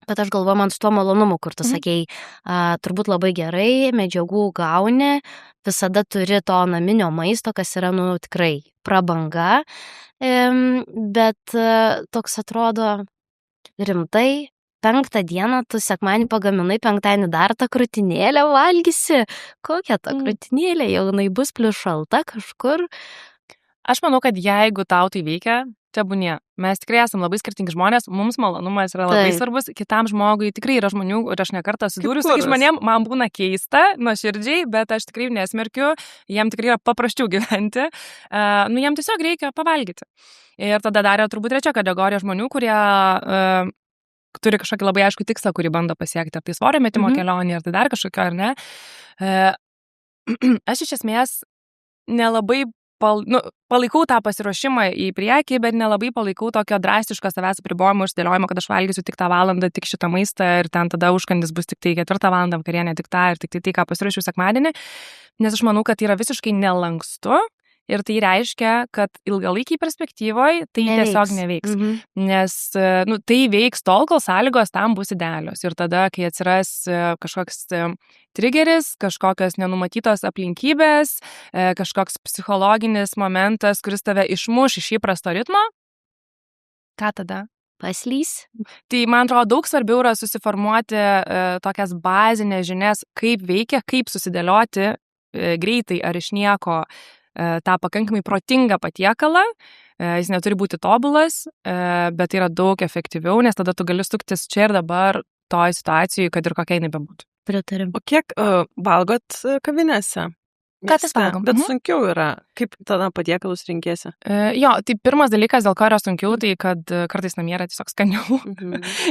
Bet aš galvoju, man su tuo malonumu, kur tu sakei, turbūt labai gerai, medžiagų gauni, visada turi to naminio maisto, kas yra, tikrai prabanga, bet toks atrodo rimtai, 5 dieną tu sekmadienį pagaminai, 5 dar tą krūtinėlę valgysi. Kokia ta krūtinėlė, jau jinai bus plius šalta kažkur. Aš manau, kad jeigu tau tai veikia, tebūnie. Mes tikrai esame labai skirtingi žmonės, mums malonumas yra labai svarbus, kitam žmogui tikrai yra žmonių, ir aš nekartą susidūriu su tokiais žmonėm, man būna keista, nuoširdžiai, bet aš tikrai nesmerkiu, jiem tikrai yra paprasčiau gyventi, jiem tiesiog reikia pavalgyti. Ir tada dar yra turbūt trečia kategorija žmonių, kurie turi kažkokį labai aišku tikslą, kurį bando pasiekti, ar tai svorio metimo kelionė, ar tai dar kažkokio, ar ne. Aš iš esmės nelabai palaikau tą pasiruošimą į priekį, bet nelabai palaikau tokio drastiško savęs apribojimo ir sudėliojimo, kad aš valgysiu tik tą valandą, tik šitą maistą ir ten tada užkandis bus tik tai 4 valandą, vakarienė tik tą ir tik tai, ką pasiruošiu sekmadienį, nes aš manau, kad tai yra visiškai nelankstu. Ir tai reiškia, kad ilgalaikiai perspektyvoje tai tiesiog neveiks. Nes tai veiks tol, kol sąlygos tam bus idealios. Ir tada, kai atsiras kažkoks trigeris, kažkokios nenumatytos aplinkybės, kažkoks psichologinis momentas, kuris tave išmuš iš įprasto ritmo, ką tada? Paslys. Tai, man atrodo, daug svarbiau yra susiformuoti tokias bazinės žinias, kaip veikia, kaip susidėlioti greitai ar iš nieko tą pakankamai protingą patiekalą, jis neturi būti tobulas, bet tai yra daug efektyviau, nes tada tu gali suktis čia ir dabar toj situacijai, kad ir kokia jinai bebūtų. Pritarim. O kiek valgot kavinėse? Ką tas valgom? Bet sunkiau yra. Kaip tada patiekalus rinkėsi? Jo, tai pirmas dalykas, dėl ko yra sunkiau, tai kad kartais namie yra tiesiog skaniau.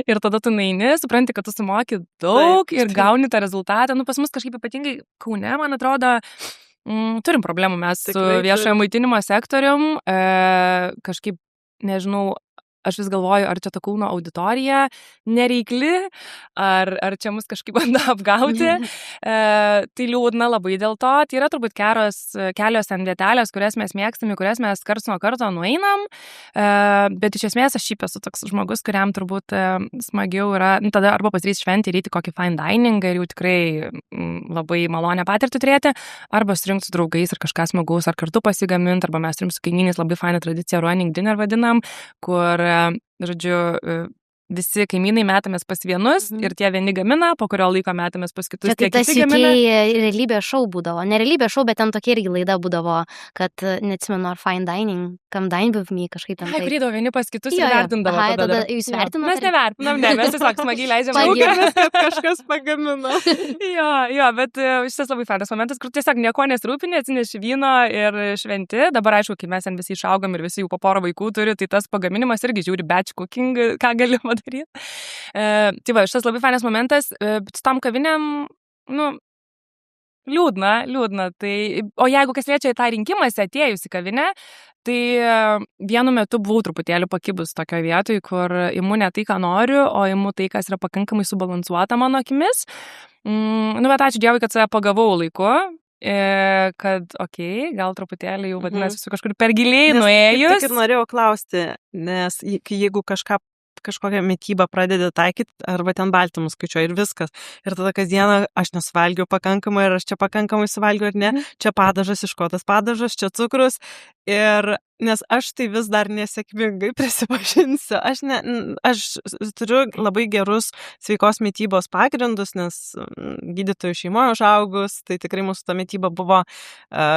Ir tada tu nueini, supranti, kad tu sumoki daug ir gauni tą rezultatą. Pas mus kažkaip ypatingai Kaune, man atrodo, turim problemų mes su viešojo maitinimo sektorium, kažkaip, nežinau, aš vis galvoju, ar čia ta Kauno auditorija nereikli, ar čia mus kažkaip bando apgauti. Tai liūdna labai dėl to. Tai yra turbūt kelios vietelės, kurias mes mėgstame, kurias mes karts nuo karto nueinam. Bet iš esmės aš šiaip esu toks žmogus, kuriam turbūt smagiau yra, tada arba pasidaryti šventę ir eiti kokį fine dining ir jau tikrai labai malonę patirtį turėti, arba surinkti su draugais ir kažką smagaus, ar kartu pasigaminti, arba mes turim su kaimynais labai fainą tradiciją running dinner vadinam, kur žodžiu, visi kaimynai metamės pas vienus ir tie vieni gamina, po kurio laiko metamės pas kitus, tie kiti gamina. Tai realybės šou būdavo. Ne realybės šou, bet ten tokia irgi laida būdavo, kad neatsimenu, ar fine dining, come dine with me, kažkaip ten. Kurydavo vieni pas kitus ir vertindavo. Tada jūs vertinate? Mes nevertinam, mes tiesiog smagiai leidžiam. Džiaugiamės, kad kažkas pagamino. Jo, bet šitas labai fainas momentas, kur tiesiog nieko nesirūpini, atsineši vyno ir šventi. Dabar aišku, kai mes ten visi išaugam ir visi jau po porą vaikų turi, tai tas pagaminimas irgi žiūri batch cooking, ką galima daryti. Tai va, šitas labai fainas momentas, su tom kavinėm, liūdna. Tai, o jeigu kas liečia tą rinkimąsi atėjus į kavinę, tai vienu metu buvau truputėlį pakibus tokioje vietoje, kur imu ne tai, ką noriu, o imu tai, kas yra pakankamai subalansuota mano akimis. Bet ačiū Dievui, kad save pagavau laiku. Kad, gal truputėlį jau vadinasi su kažkur per giliai nuėjus. Tik ir norėjau klausti, nes jeigu kažkokią mitybą pradedi taikyti, arba ten baltymus skaičiuoji ir viskas. Ir tada kasdieną aš nesuvalgiau pakankamai, ir aš čia pakankamai suvalgiau, ar ne. Čia padažas, iš ko tas padažas, čia cukrus. Ir nes aš tai vis dar nesėkmingai prisipažinsiu. Aš turiu labai gerus sveikos mitybos pagrindus, nes gydytojų šeimoje užaugus, tai tikrai mūsų ta mityba buvo,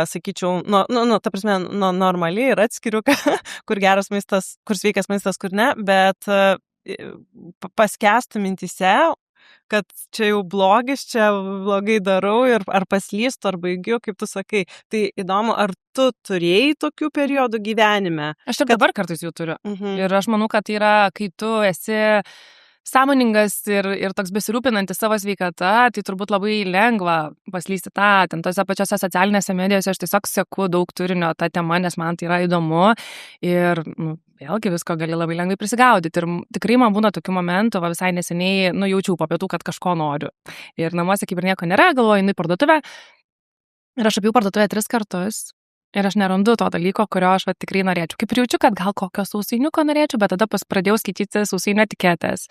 sakyčiau, ta prasme, normaliai ir atskiriu, kur geras maistas, kur sveikas maistas, kur ne, bet paskęstu mintise, kad čia jau blogis, čia blogai darau ir ar paslystu, ar baigiu, kaip tu sakai. Tai įdomu, ar tu turėjai tokių periodų gyvenime? Aš ir dabar kartais jų turiu. Ir aš manau, kad tai yra, kai tu esi sąmoningas ir toks besirūpinantis savo sveikata, tai turbūt labai lengva paslysti ten tose pačiose socialinėse medijose. Aš tiesiog seku daug turinio tą temą, nes man tai yra įdomu ir vėlgi visko gali labai lengvai prisigaudyti. Ir tikrai man būna tokių momentų, visai neseniai jaučiau po pietų, kad kažko noriu. Ir namuose kaip ir nieko nėra, galvoju, į parduotuvę. Ir aš apėjau parduotuvę 3 kartus. Ir aš nerandu to dalyko, kurio aš tikrai norėčiau. Kaip ir jaučiu, kad gal kokio sausainiuko norėčiau, bet tada pradėjau skaityti sausainio etiketės.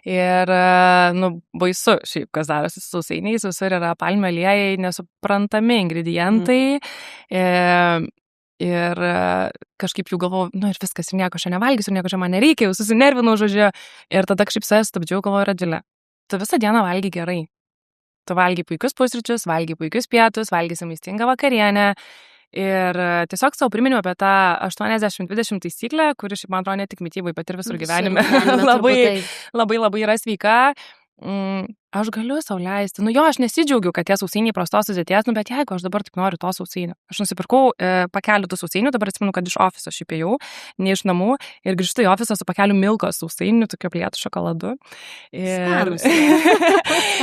Ir, baisu šiaip, kas darosi su sausainiais, visur yra palmių aliejai, nesuprantami ingredientai. Ir kažkaip jau galvojau, ir viskas, ir nieko čia nevalgysiu, ir nieko čia man nereikia, jau susinervinau, žodžiu. Ir tada kažkaip savęs stabdžiau, galvoju, Radvilė, tu visą dieną valgy gerai. Tu valgy puikius pusryčius, valgy puikius pietus, valgysi maistingą vakarienę. Ir tiesiog savo priminiau apie tą 80-20 taisyklę, kuri šiaip, man atrodo, ne tik mitybai, bet ir visur gyvenime labai yra sveika. Aš galiu sau leisti. Aš nesidžiaugiu, kad tie sausainiai prastos sudėties, bet jeigu aš dabar tik noriu to sausainio. Aš nusipirkau pakelių tų sausainių, dabar atsimenu, kad iš ofiso šiaip ėjau, ne iš namų, ir grįžtu į ofisą su pakeliu Milkos sausainių, tokio plėtų šokoladu.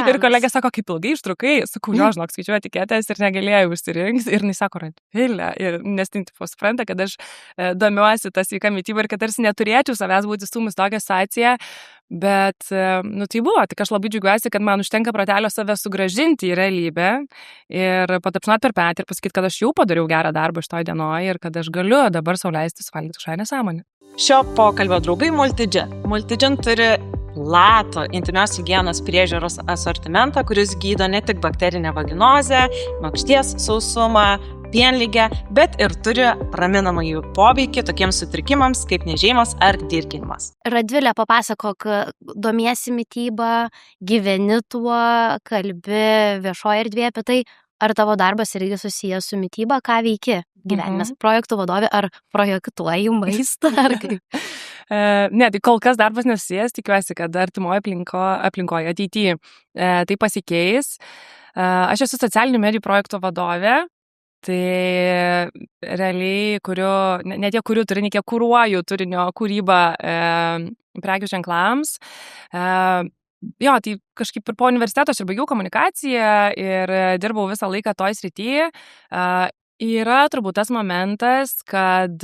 Ir kolegė sako, kaip ilgai ištrukai, sakau, žinok, skaičiuoju etiketės ir negalėjau išsirinkti. Ir jis sako, Radvilė, nes tai supranta, kad aš domiuosi tą sveiką mitybą ir kad tarsi neturėčiau savęs būti stūmus tokią situaciją. Bet, tai buvo, tik aš labai džiaugiuosi, kad man užtenka pratelio save sugrąžinti į realybę ir patapšnot per petį ir pasakyti, kad aš jau padariau gerą darbą šitoj dienoj ir kad aš galiu dabar sau leisti suvalgyti kažką nesąmonę. Šio pokalbio draugai Multigin. Multigin turi platų intymios higienos priežiūros asortimentą, kuris gydo ne tik bakterinę vaginozę, makšties sausumą, pienligę, bet ir turi raminamąjį poveikį tokiems sutrikimams kaip niežėjimas ar dirginimas. Radvilė, papasakok, domiesi mitybą, gyveni tuo, kalbi viešoje erdvėje apie tai, ar tavo darbas irgi susijęs su mityba, ką veiki gyvenime, projektų vadovė, ar projektuoji maistą, ar kaip? Ne, tai kol kas darbas nesusijęs, tikiuosi, kad artimoje aplinkoje ateityje tai pasikeis. Aš esu socialinių medijų projektų vadovė. Tai realiai ne tiek kuriu turinį, kiek kuruoju turinio kūrybą prekių ženklams. Tai kažkaip ir po universiteto aš ir baigiau komunikaciją ir dirbau visą laiką toj srityje. Yra turbūt tas momentas, kad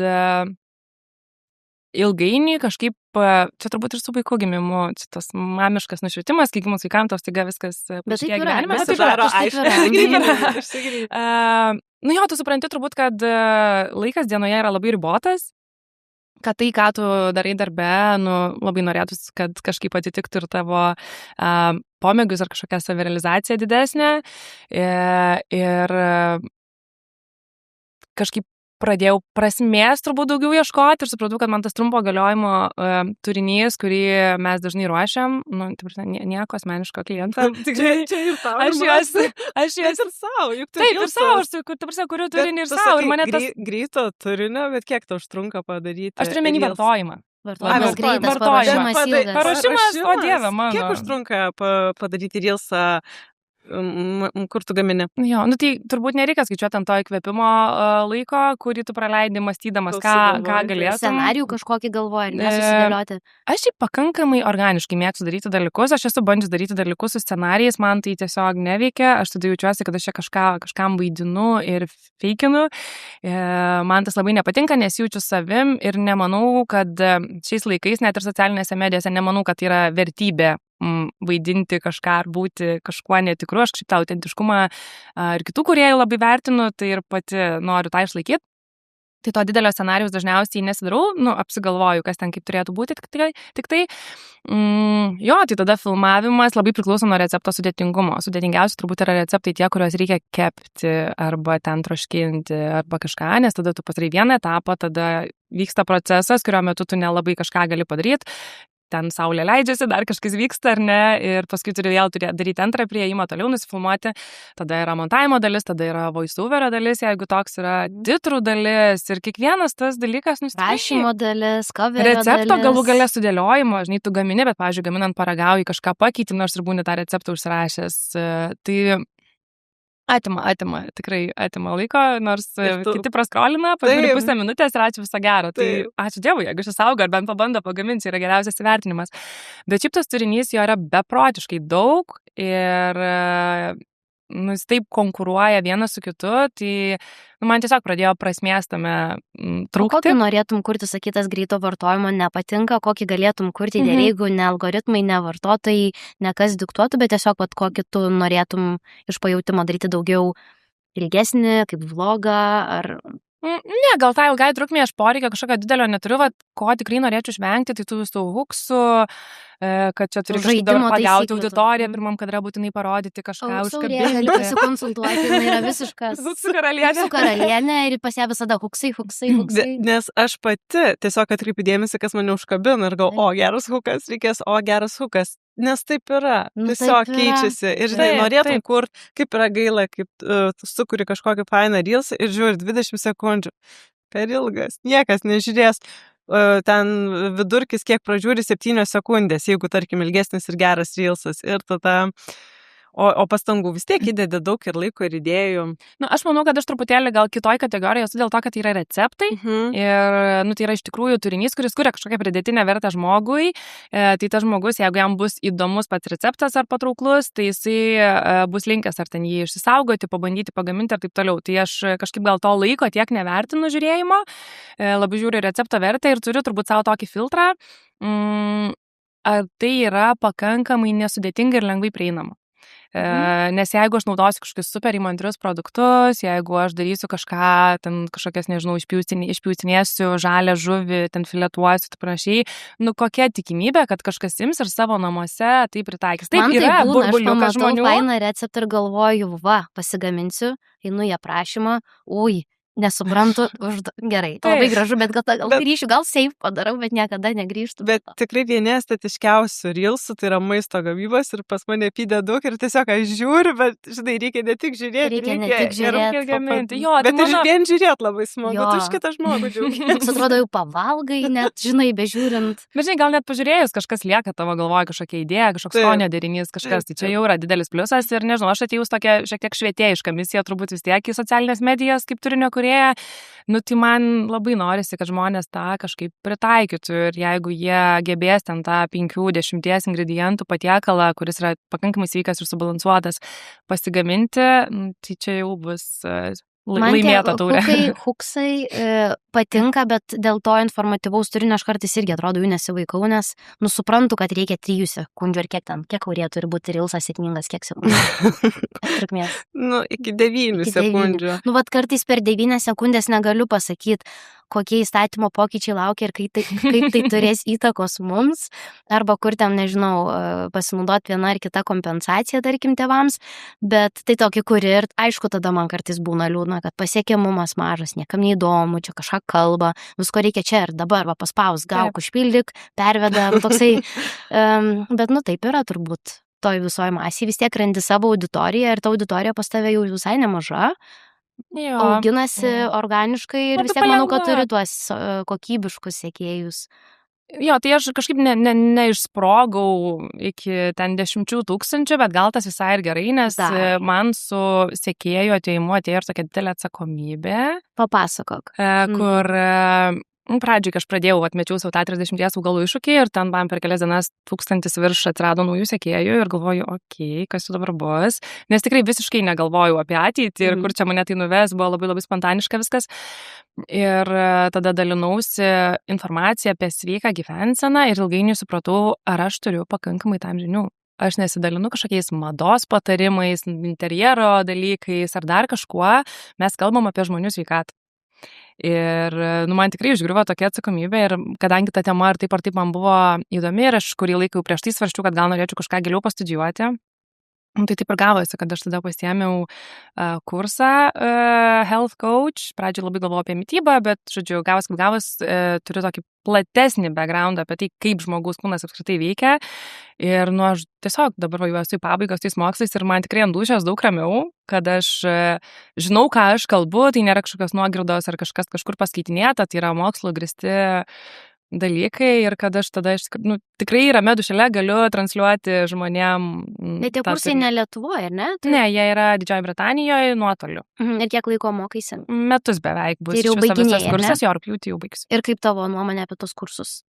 ilgainiui kažkaip, čia turbūt ir su vaikų gimimu, čia tas mamiškas nušvietimas, kai gimus vaikams, tos taiga viskas paaiškėja gyvenime. Tu supranti turbūt, kad laikas dienoje yra labai ribotas, kad tai, ką tu darai darbe, labai norėtųsi, kad kažkaip atitiktų ir tavo pomėgius ar kažkokią savirealizaciją didesnę. Ir kažkaip pradėjau prasmės turbūt daugiau ieškoti ir supratau, kad man tas trumpo galiojimo turinys, kurį mes dažnai ruošiam, nieko asmeniško klientą. Čia ir tau. Aš juos ir savo, juk tu taip, ir savo, aš kuriu turinį ir savo. Ir mane tas greito turinio, bet kiek tau užtrunka padaryti? Aš turiu menį vartojimą. Vartojimas greitas, paruošimas ilgas. Paruošimas, o Dieve mano. Kiek užtrunka padaryti reelsą? Kur tu gamini? Tai turbūt nereikia skaičiuoti ant to įkvėpimo laiko, kurį tu praleidi mąstydamas, ką galėtum. Scenarijų kažkokį galvoji, nesusidėlioti. Aš šiaip pakankamai organiškai mėgstu daryti dalykus, aš esu bandžius daryti dalykus su scenarijais, man tai tiesiog neveikia, aš tada jaučiuosi, kad aš čia kažkam vaidinu ir feikinu. Man tas labai nepatinka, nesijaučiu savim ir nemanau, kad šiais laikais, net ir socialinėse medijose, nemanau, kad tai yra vertybė vaidinti kažką ar būti kažkuo netikru. Aš kažkaip tą autentiškumą ir kitų kūrėjų labai vertinu, tai ir pati noriu tą išlaikyti. Tai to didelio scenarijaus dažniausiai nesidarau, apsigalvoju, kas ten kaip turėtų būti, tik tai. Tai tada filmavimas labai priklauso nuo recepto sudėtingumo. Sudėtingiausi turbūt yra receptai tie, kuriuos reikia kepti arba ten troškinti arba kažką, nes tada tu padarai vieną etapą, tada vyksta procesas, kurio metu tu nelabai kažką gali padaryti. Ten saulė leidžiasi, dar kažkas vyksta ar ne, ir paskui turi vėl daryti antrą priėjimą, toliau nusifilmuoti, tada yra montavimo dalis, tada yra voiceoverio dalis, jeigu toks yra titrų dalis ir kiekvienas tas dalykas rašymo dalis, coverio dalis. Recepto galų gale sudėliojimo, žinai, tu gamini, bet, pavyzdžiui, gaminant paragauji kažką pakeiti, nors ir būni tą receptą užsirašęs, tai tikrai atima laiko, nors kiti praskrolina, pažiūrė pusę minutės ir ačiū visą gerą. Tai ačiū Dievui, jeigu šis auga ar bent pabando pagaminti, yra geriausias įvertinimas. Bet šiaip tas turinys jo yra beprotiškai daug ir jis taip konkuruoja vienas su kitu, tai man tiesiog pradėjo prasmės tame trūkti. Kokį norėtum kurti, sakytas, greito vartojimo nepatinka, kokį galėtum kurti, jeigu ne algoritmai, ne vartotojai, ne kas diktuotų, bet tiesiog kokį tu norėtum iš pajautimo daryti daugiau ilgesnį, kaip vlogą, ar Ne, gal tą ilgai trukmė aš poreikio kažkokio didelio neturiu, ko tikrai norėčiau išvengti, tai tų visų huksų, kad čia turi žaidimo pagauti auditoriją, pirmam kadre būtinai parodyti kažką užkabinti. Galiu pasikonsultuoti, jinai yra visiškas. Huksų karalienė. Huksų karalienė ir pas ją visada huksai. Nes aš pati tiesiog atkreipiu dėmesį, kas mane užkabina ir galvoju, geras hukas, reikės, geras hukas. Nes taip yra, tiesiog keičiasi. Ir žinai, norėtum kur, kaip yra gaila, kaip sukuri kažkokį fainą reels ir žiūri 20 sekundžių. Per ilgas, niekas nežiūrės. Ten vidurkis, kiek pražiūri 7 sekundės, jeigu, tarkim, ilgesnis ir geras reelsas. Ir tada... O pastangų vis tiek įdedi daug ir laiko ir idėjų. Aš manau, kad aš truputėlį gal kitoj kategorijos, dėl to, kad tai yra receptai. Ir tai yra iš tikrųjų turinys, kuris kuria kažkokią pridėtinę vertę žmogui. Tai tas žmogus, jeigu jam bus įdomus pats receptas ar patrauklus, tai jisai bus linkęs ar ten jį išsisaugoti, pabandyti, pagaminti ir taip toliau. Tai aš kažkaip gal to laiko tiek nevertinu žiūrėjimo, labai žiūriu recepto vertę ir turiu turbūt savo tokį filtrą. Ar tai yra pakankamai nesudėtinga ir lengvai prieinama. Nes jeigu aš naudosiu kažkokius super įmantrius produktus, jeigu aš darysiu kažką, ten kažkokias, nežinau, išpjūstinėsiu žalią žuvį, ten filetuosiu, tai panašiai, kokia tikimybė, kad kažkas ims ir savo namuose tai pritaikys. Taip, man yra burbuliukas žmonių. Man fainą receptą ir galvoju, pasigaminsiu, einu į aprašymą, nesuprantu, gerai, labai gražu, bet gal grįšiu, gal save padarau, bet niekada negrįžtu. Bet tikrai vieni estetiškiausių reelsų, tai yra maisto gamybos ir pas mane pydė daug ir tiesiog aš žiūriu, bet, žinai, reikia ne tik žiūrėti, reikia ne tik žiūrėti, gaminti. Bet ir vien žiūrėti labai smagu, tu iš kitą žmogų džiaugiasi. Jums atrodo, jau pavalgai, net, žinai, bežiūrint. Bet, žinai, gal net pažiūrėjus, kažkas lieka tavo galvoje, kažkokia idėja, kažkoks skonio derinys, kažkas, tai čia jau yra didelis pliusas ir, nežinau, aš atėjus tokia šiek tiek švietėjiška misija, turbūt vis tiek į socialinės medijas kaip turinio kūrėja. Tai man labai norisi, kad žmonės tą kažkaip pritaikytų ir jeigu jie gebės ten tą 5-10 ingredientų patiekalą, kuris yra pakankamai sveikas ir subalansuotas, pasigaminti, tai čia jau bus laimėta taurė. Man huksai patinka, bet dėl to informatyvaus turinio aš kartais irgi atrodo jų nesivaikau, nes suprantu, kad reikia 3 sekundžių ir kiek aurė turi būti reelsas sėkmingas, kiek sekundžių. Trukmės. Iki 9 sekundžių. Kartais per 9 sekundės negaliu pasakyti, kokie įstatymo pokyčiai laukia ir kaip tai turės įtakos mums, arba kur ten, nežinau, pasinaudoti vieną ar kitą kompensaciją, tarkim, tėvams, bet tai tokį, kuri ir aišku, tada man kartais būna liūdna, kad pasiekiamumas mažas, niekam neįdomu, čia kažką kalba, visko reikia čia ir dabar, paspaus, gauk, užpildyk, pervedam, toksai, bet taip yra turbūt. Toj visoje masėje vis tiek randi savo auditoriją ir ta auditorija pas tave jau visai nemaža. Auginasi organiškai ir vis tiek manau, kad turi tuos kokybiškus sekėjus. Tai aš kažkaip neišsprogau iki ten 10 000, bet gal tas visai ir gerai, nes man su sekėjų atėjimu atėjo ir tokia didelė atsakomybė. Papasakok. Kur pradžiai, kai aš pradėjau, atmečiau savo tą 30 augalų iššūkį ir ten man per kelias dienas 1000 virš atsirado naujų sekėjų ir galvoju, kas jau dabar bus, nes tikrai visiškai negalvojau apie ateitį ir kur čia mane tai nuves, buvo labai labai spontaniška viskas. Ir tada dalinausi informaciją apie sveiką gyvenseną ir ilgainiui supratau, ar aš turiu pakankamai tam žinių. Aš nesidalinu kažkokiais mados patarimais, interjero dalykais ar dar kažkuo, mes kalbam apie žmonių sveikatą. Ir man tikrai užgriuvo tokia atsakomybė ir kadangi ta tema ar taip man buvo įdomi ir aš kurį laiką prieš tai svarsčiau, kad gal norėčiau kažką giliau pastudijuoti, tai taip ir gavosi, kad aš tada pasiėmiau kursą Health Coach, pradžioje labai galvojau apie mitybą, bet, žodžiu, gavus, turiu tokį platesnį backgroundą apie tai, kaip žmogaus kūnas apskritai veikia. Ir aš tiesiog dabar jau esu į pabaigos tais mokslais ir man tikrai ant dūšios daug ramiau, kad aš žinau, ką aš kalbu, tai nėra kažkokios nuogirdos ar kažkas kažkur paskaitinėta, tai yra mokslo grįsti dalykai ir kad aš tada tikrai ramia dušele galiu transliuoti žmonėm. Bet tie kursai ne Lietuvoje, ne? Ne, jie yra Didžiojoje Britanijoje nuotoliu. Ir kiek laiko mokaisi? Metus beveik bus. Ir jau baiginėjai, kursas, jo rugpjūtį jau baigsiu. Ir kaip tavo nuomonė apie tos kursus?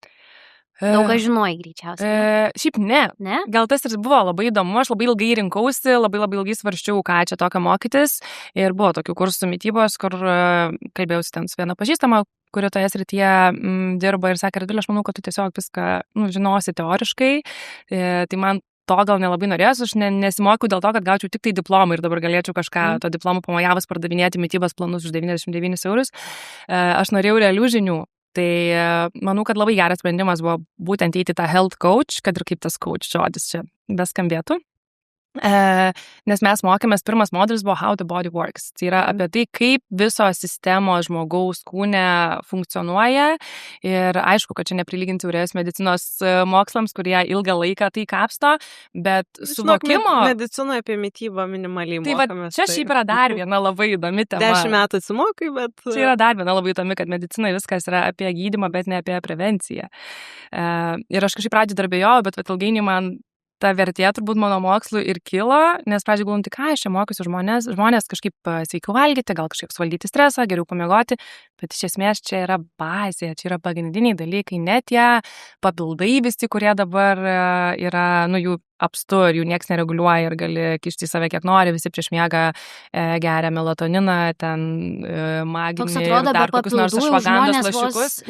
Daug ką žinojai greičiausiai. Šiaip ne. Gal tas ir buvo labai įdomu, aš labai ilgai rinkausi, labai ilgai svarsčiau, ką čia tokio mokytis. Ir buvo tokių kursų mitybos, kur kalbėjausi ten su viena pažįstama, kuri toje srityje dirba ir sakė, Radvilė, aš manau, kad tu tiesiog viską žinosi teoriškai. Tai man to gal nelabai norėjau, aš nesimokiau dėl to, kad gaučiau tik tai diplomą ir dabar galėčiau kažką to diplomų pamojavus pardavinėti mytybos planus už 99 eurus. Aš norėjau realių žinių. Tai manau, kad labai geras sprendimas buvo būtent eiti tą health coach, kad ir kaip tas coach žodis čia beskambėtų. Nes mes mokėmės, pirmas modulis buvo How the Body Works. Tai yra apie tai, kaip visos sistemos žmogaus kūne funkcionuoja. Ir aišku, kad čia neprilyginti urėjos medicinos mokslams, kurie ilgą laiką tai kapsto, bet suvokimo... Medicinoje apie mytybą minimaliai mokėmės. Čia šiaip yra dar viena labai įdomi tema. 10 metų atsimokai, bet... Čia yra dar viena labai įdomi, kad medicinoje viskas yra apie gydymą, bet ne apie prevenciją. Ir aš kažkaip pradžioj darbėjau, bet ilgainiui man ta vertė turbūt mano mokslų ir kilo, nes pradžioj galvom, tai ką aš čia mokysiu žmonės kažkaip sveikiau valgyti, gal kažkaip suvaldyti stresą, geriau pamiegoti, bet iš esmės čia yra bazė, čia yra pagrindiniai dalykai, net tie papildai visi, kurie dabar yra, jų apstu ir jų nieks nereguliuoja ir gali kišti į save kiek nori, visi prieš miegą geria melatoniną, ten maginį ir dar kokius nors ašvagandos lašiukus.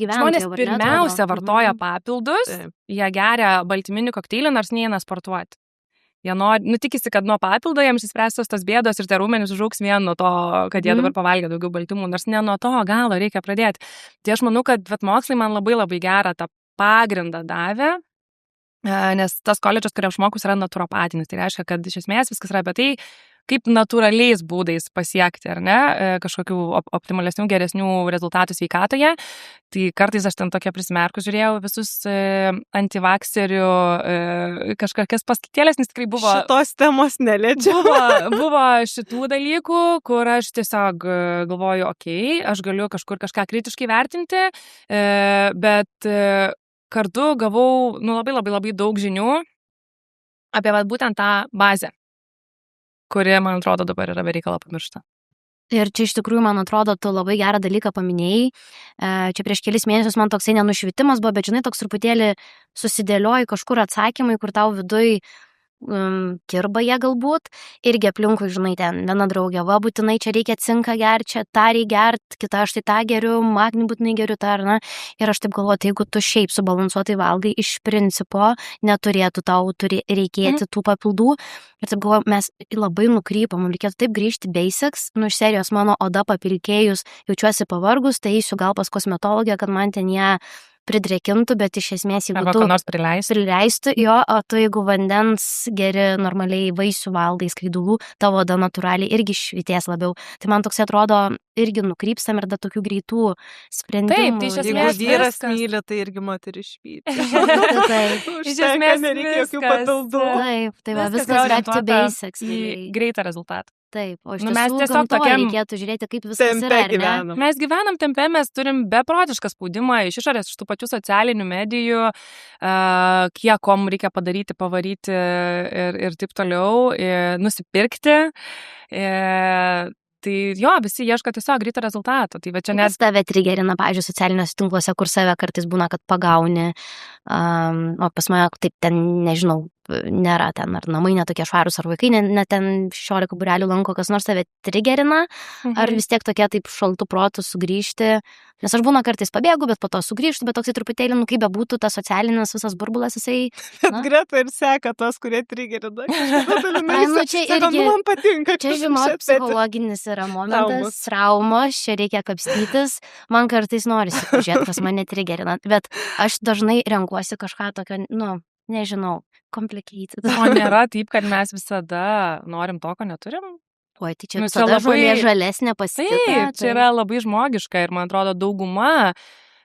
Žmonės pirmiausia vartoja papildus, jie geria baltyminį kokteilį, nors neina sportuoti. Jie nori, tikisi, kad nuo papildo jiems išspręstos tos bėdos ir tie raumenys užaugs vien nuo to, kad jie dabar pavalgė daugiau baltymų, nors ne nuo to galo reikia pradėti. Tai aš manau, kad mokslai man labai labai gerą tą pagrindą davė. Nes tas koledžas, kuriam šmokus, yra naturopatinis. Tai reiškia, kad iš esmės viskas yra apie tai, kaip natūraliais būdais pasiekti, ar ne, kažkokių optimalesnių, geresnių rezultatų sveikatoje. Tai kartais aš ten tokia prisimerkus žiūrėjau visus antivakserių kažkokias paskaitėlės, nes tikrai buvo... Šitos temos neliečiau. Buvo šitų dalykų, kur aš tiesiog galvoju, aš galiu kažkur kažką kritiškai vertinti, bet... Kartu gavau labai daug žinių apie būtent tą bazę, kuri, man atrodo, dabar yra be reikalo pamiršta. Ir čia iš tikrųjų, man atrodo, tu labai gerą dalyką paminėjai. Čia prieš kelis mėnesius man toksai nenušvitimas buvo, bet žinai, toks truputėlį susidėlioji kažkur atsakymai, kur tau viduj kirba jie galbūt, irgi aplinkui, žinai, ten viena draugė, būtinai čia reikia cinką gerti, čia tą reikia gerti, kita aš tai tą geriu, magnį būtinai geriu tą, ar ne? Ir aš taip galvoju, tai jeigu tu šiaip subalansuotai valgai, iš principo neturėtų tau reikėti tų papildų. Ir taip galvoju, mes labai nukrypam, mums reikėtų taip grįžti basics, iš serijos mano oda papilkėjus, jaučiuosi pavargus, tai eisiu gal pas kosmetologę, kad man ten ją pridrėkintų, bet iš esmės, jeigu tu prileistų, o tu jeigu vandens geri normaliai vaisių valgai, skaidulų, tavo oda natūraliai irgi švytės labiau. Tai man toks atrodo, irgi nukrypstam ir da tokių greitų sprendimų. Taip, tai iš esmės jeigu vyras myli, tai irgi moteris švyti. Taip. Iš esmės nereikia jokių papildų. Taip, tai viskas back to basics. Į greitą rezultatą. Taip, o iš mes tiesiog tokiam reikėtų žiūrėti, kaip viskas yra, ar ne? Mes gyvenam tempe, mes turim beprotišką spaudimą iš išorės, iš tų pačių socialinių medijų, kiek kom reikia padaryti, pavaryti ir taip toliau, nusipirkti. Tai visi ieško tiesiog greito rezultato. Tai čia Kas tave trigerina, pavyzdžiui, socialiniuose tinkluose, kur save kartais būna, kad pagauni, o pas mane taip ten, nežinau, nėra ten, ar namai netokie švarūs, ar vaikai net ten 16 būrelių lanko, kas nors tave trigerina, ar vis tiek tokie taip šaltų protų sugrįžti, nes aš būna kartais pabėgu, bet po to sugrįžtu, bet toksai truputėlį, kaip bebūtų, tas socialinis visas burbulas, jisai... Greta ir seka tos, kurie trigerina. Čia irgi, man patinka. Čia, žinok, psichologinis yra momentas, traumos, čia reikia kapstytis, man kartais norisi pažiūrėti, kas mane trigerina, bet aš dažnai renkuosi kažką tokio, nežinau, complicated. O nėra taip, kad mes visada norim to, ko neturim? Oi, tai čia visada žolė žalesnė pasitikė. Taip, čia yra labai žmogiška ir man atrodo dauguma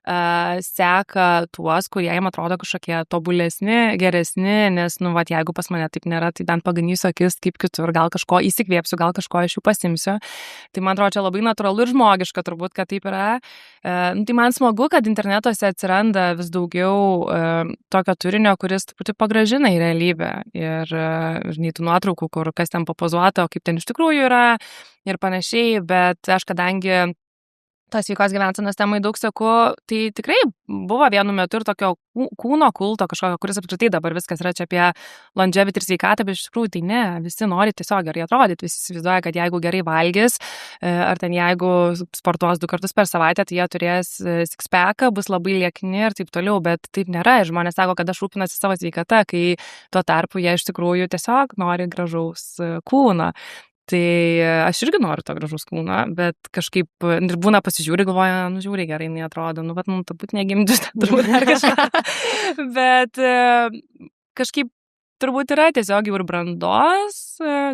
seka tuos, kurie jam atrodo kažkokie tobulesni, geresni, nes, jeigu pas mane taip nėra, tai bent paganysiu akis kaip kitur, gal kažko įsikvėpsiu, gal kažko iš jų pasimsiu. Tai man atrodo, čia labai natūralu ir žmogiška turbūt, kad taip yra. Tai man smagu, kad internetuose atsiranda vis daugiau tokio turinio, kuris truputį pagražina į realybę. Ir tų nuotraukų, kur kas ten papozuota, o kaip ten iš tikrųjų yra ir panašiai, bet aš kadangi tos sveikos gyvensenos temai daug seku, tai tikrai buvo vienu metu ir tokio kūno kulto kažkokio, kuris apskritai dabar viskas yra čia apie longevity ir sveikatą, bet iš tikrųjų tai ne, visi nori tiesiog gerai atrodyti, visi įsivaizduoja, kad jeigu gerai valgys, ar ten jeigu sportuos 2 kartus per savaitę, tai jie turės six-packą, bus labai liekni ir taip toliau, bet taip nėra. Žmonės sako, kad aš rūpinuosi savo sveikata, kai tuo tarpu jie iš tikrųjų tiesiog nori gražaus kūno. Tai aš irgi noriu to gražus kūno, bet kažkaip ir būna pasižiūri, galvoja, nu žiūri gerai, jinai atrodo, nu, bet, nu, turbūt negimdžius, turbūt dar kažką. Bet kažkaip turbūt yra tiesiog jau ir brandos,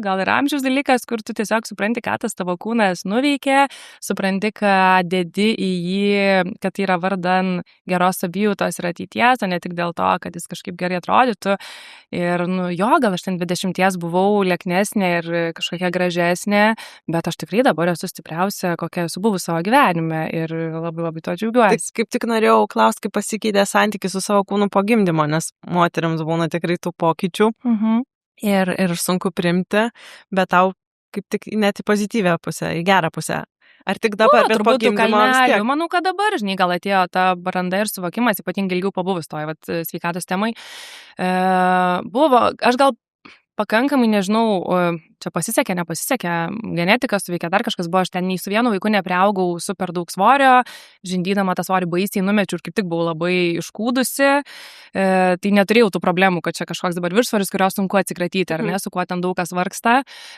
gal ir amžiaus dalykas, kur tu tiesiog supranti, ką tas tavo kūnas nuveikė, supranti, ką dedi į jį, kad tai yra vardan geros savijautos ir ateities, o ne tik dėl to, kad jis kažkaip gerai atrodytų. Ir, nu, jo, gal aš ten 20 buvau lieknesnė ir kažkokia gražesnė, bet aš tikrai dabar esu stipriausia, kokia esu buvus savo gyvenime ir labai labai to džiaugiuosi. Kaip tik norėjau klausti, kaip pasikeitė santykis su savo kūnu po gimdymo, nes moteriams būna tikrai tų pokyčių. Ir sunku priimti, bet tau kaip tik net į pozityvę pusę, į gerą pusę. Ar tik dabar, bet po gimdymo vis tiek? Manau, kad dabar, žinai, gal atėjo ta branda ir suvokimas, ypatingai ilgiau pabuvus toj sveikatos temai. Buvo, aš gal pakankamai, nežinau, čia pasisekė, nepasisekė, genetika suveikė, dar kažkas buvo, aš ten nei su vienu vaiku nepriaugau super daug svorio, žindydama tą svorį baisiai numečiau ir kaip tik buvau labai iškūdusi, tai neturėjau tų problemų, kad čia kažkoks dabar viršsvoris, kurios sunku atsikratyti, ar ne, su kuo ten daug kas vargsta.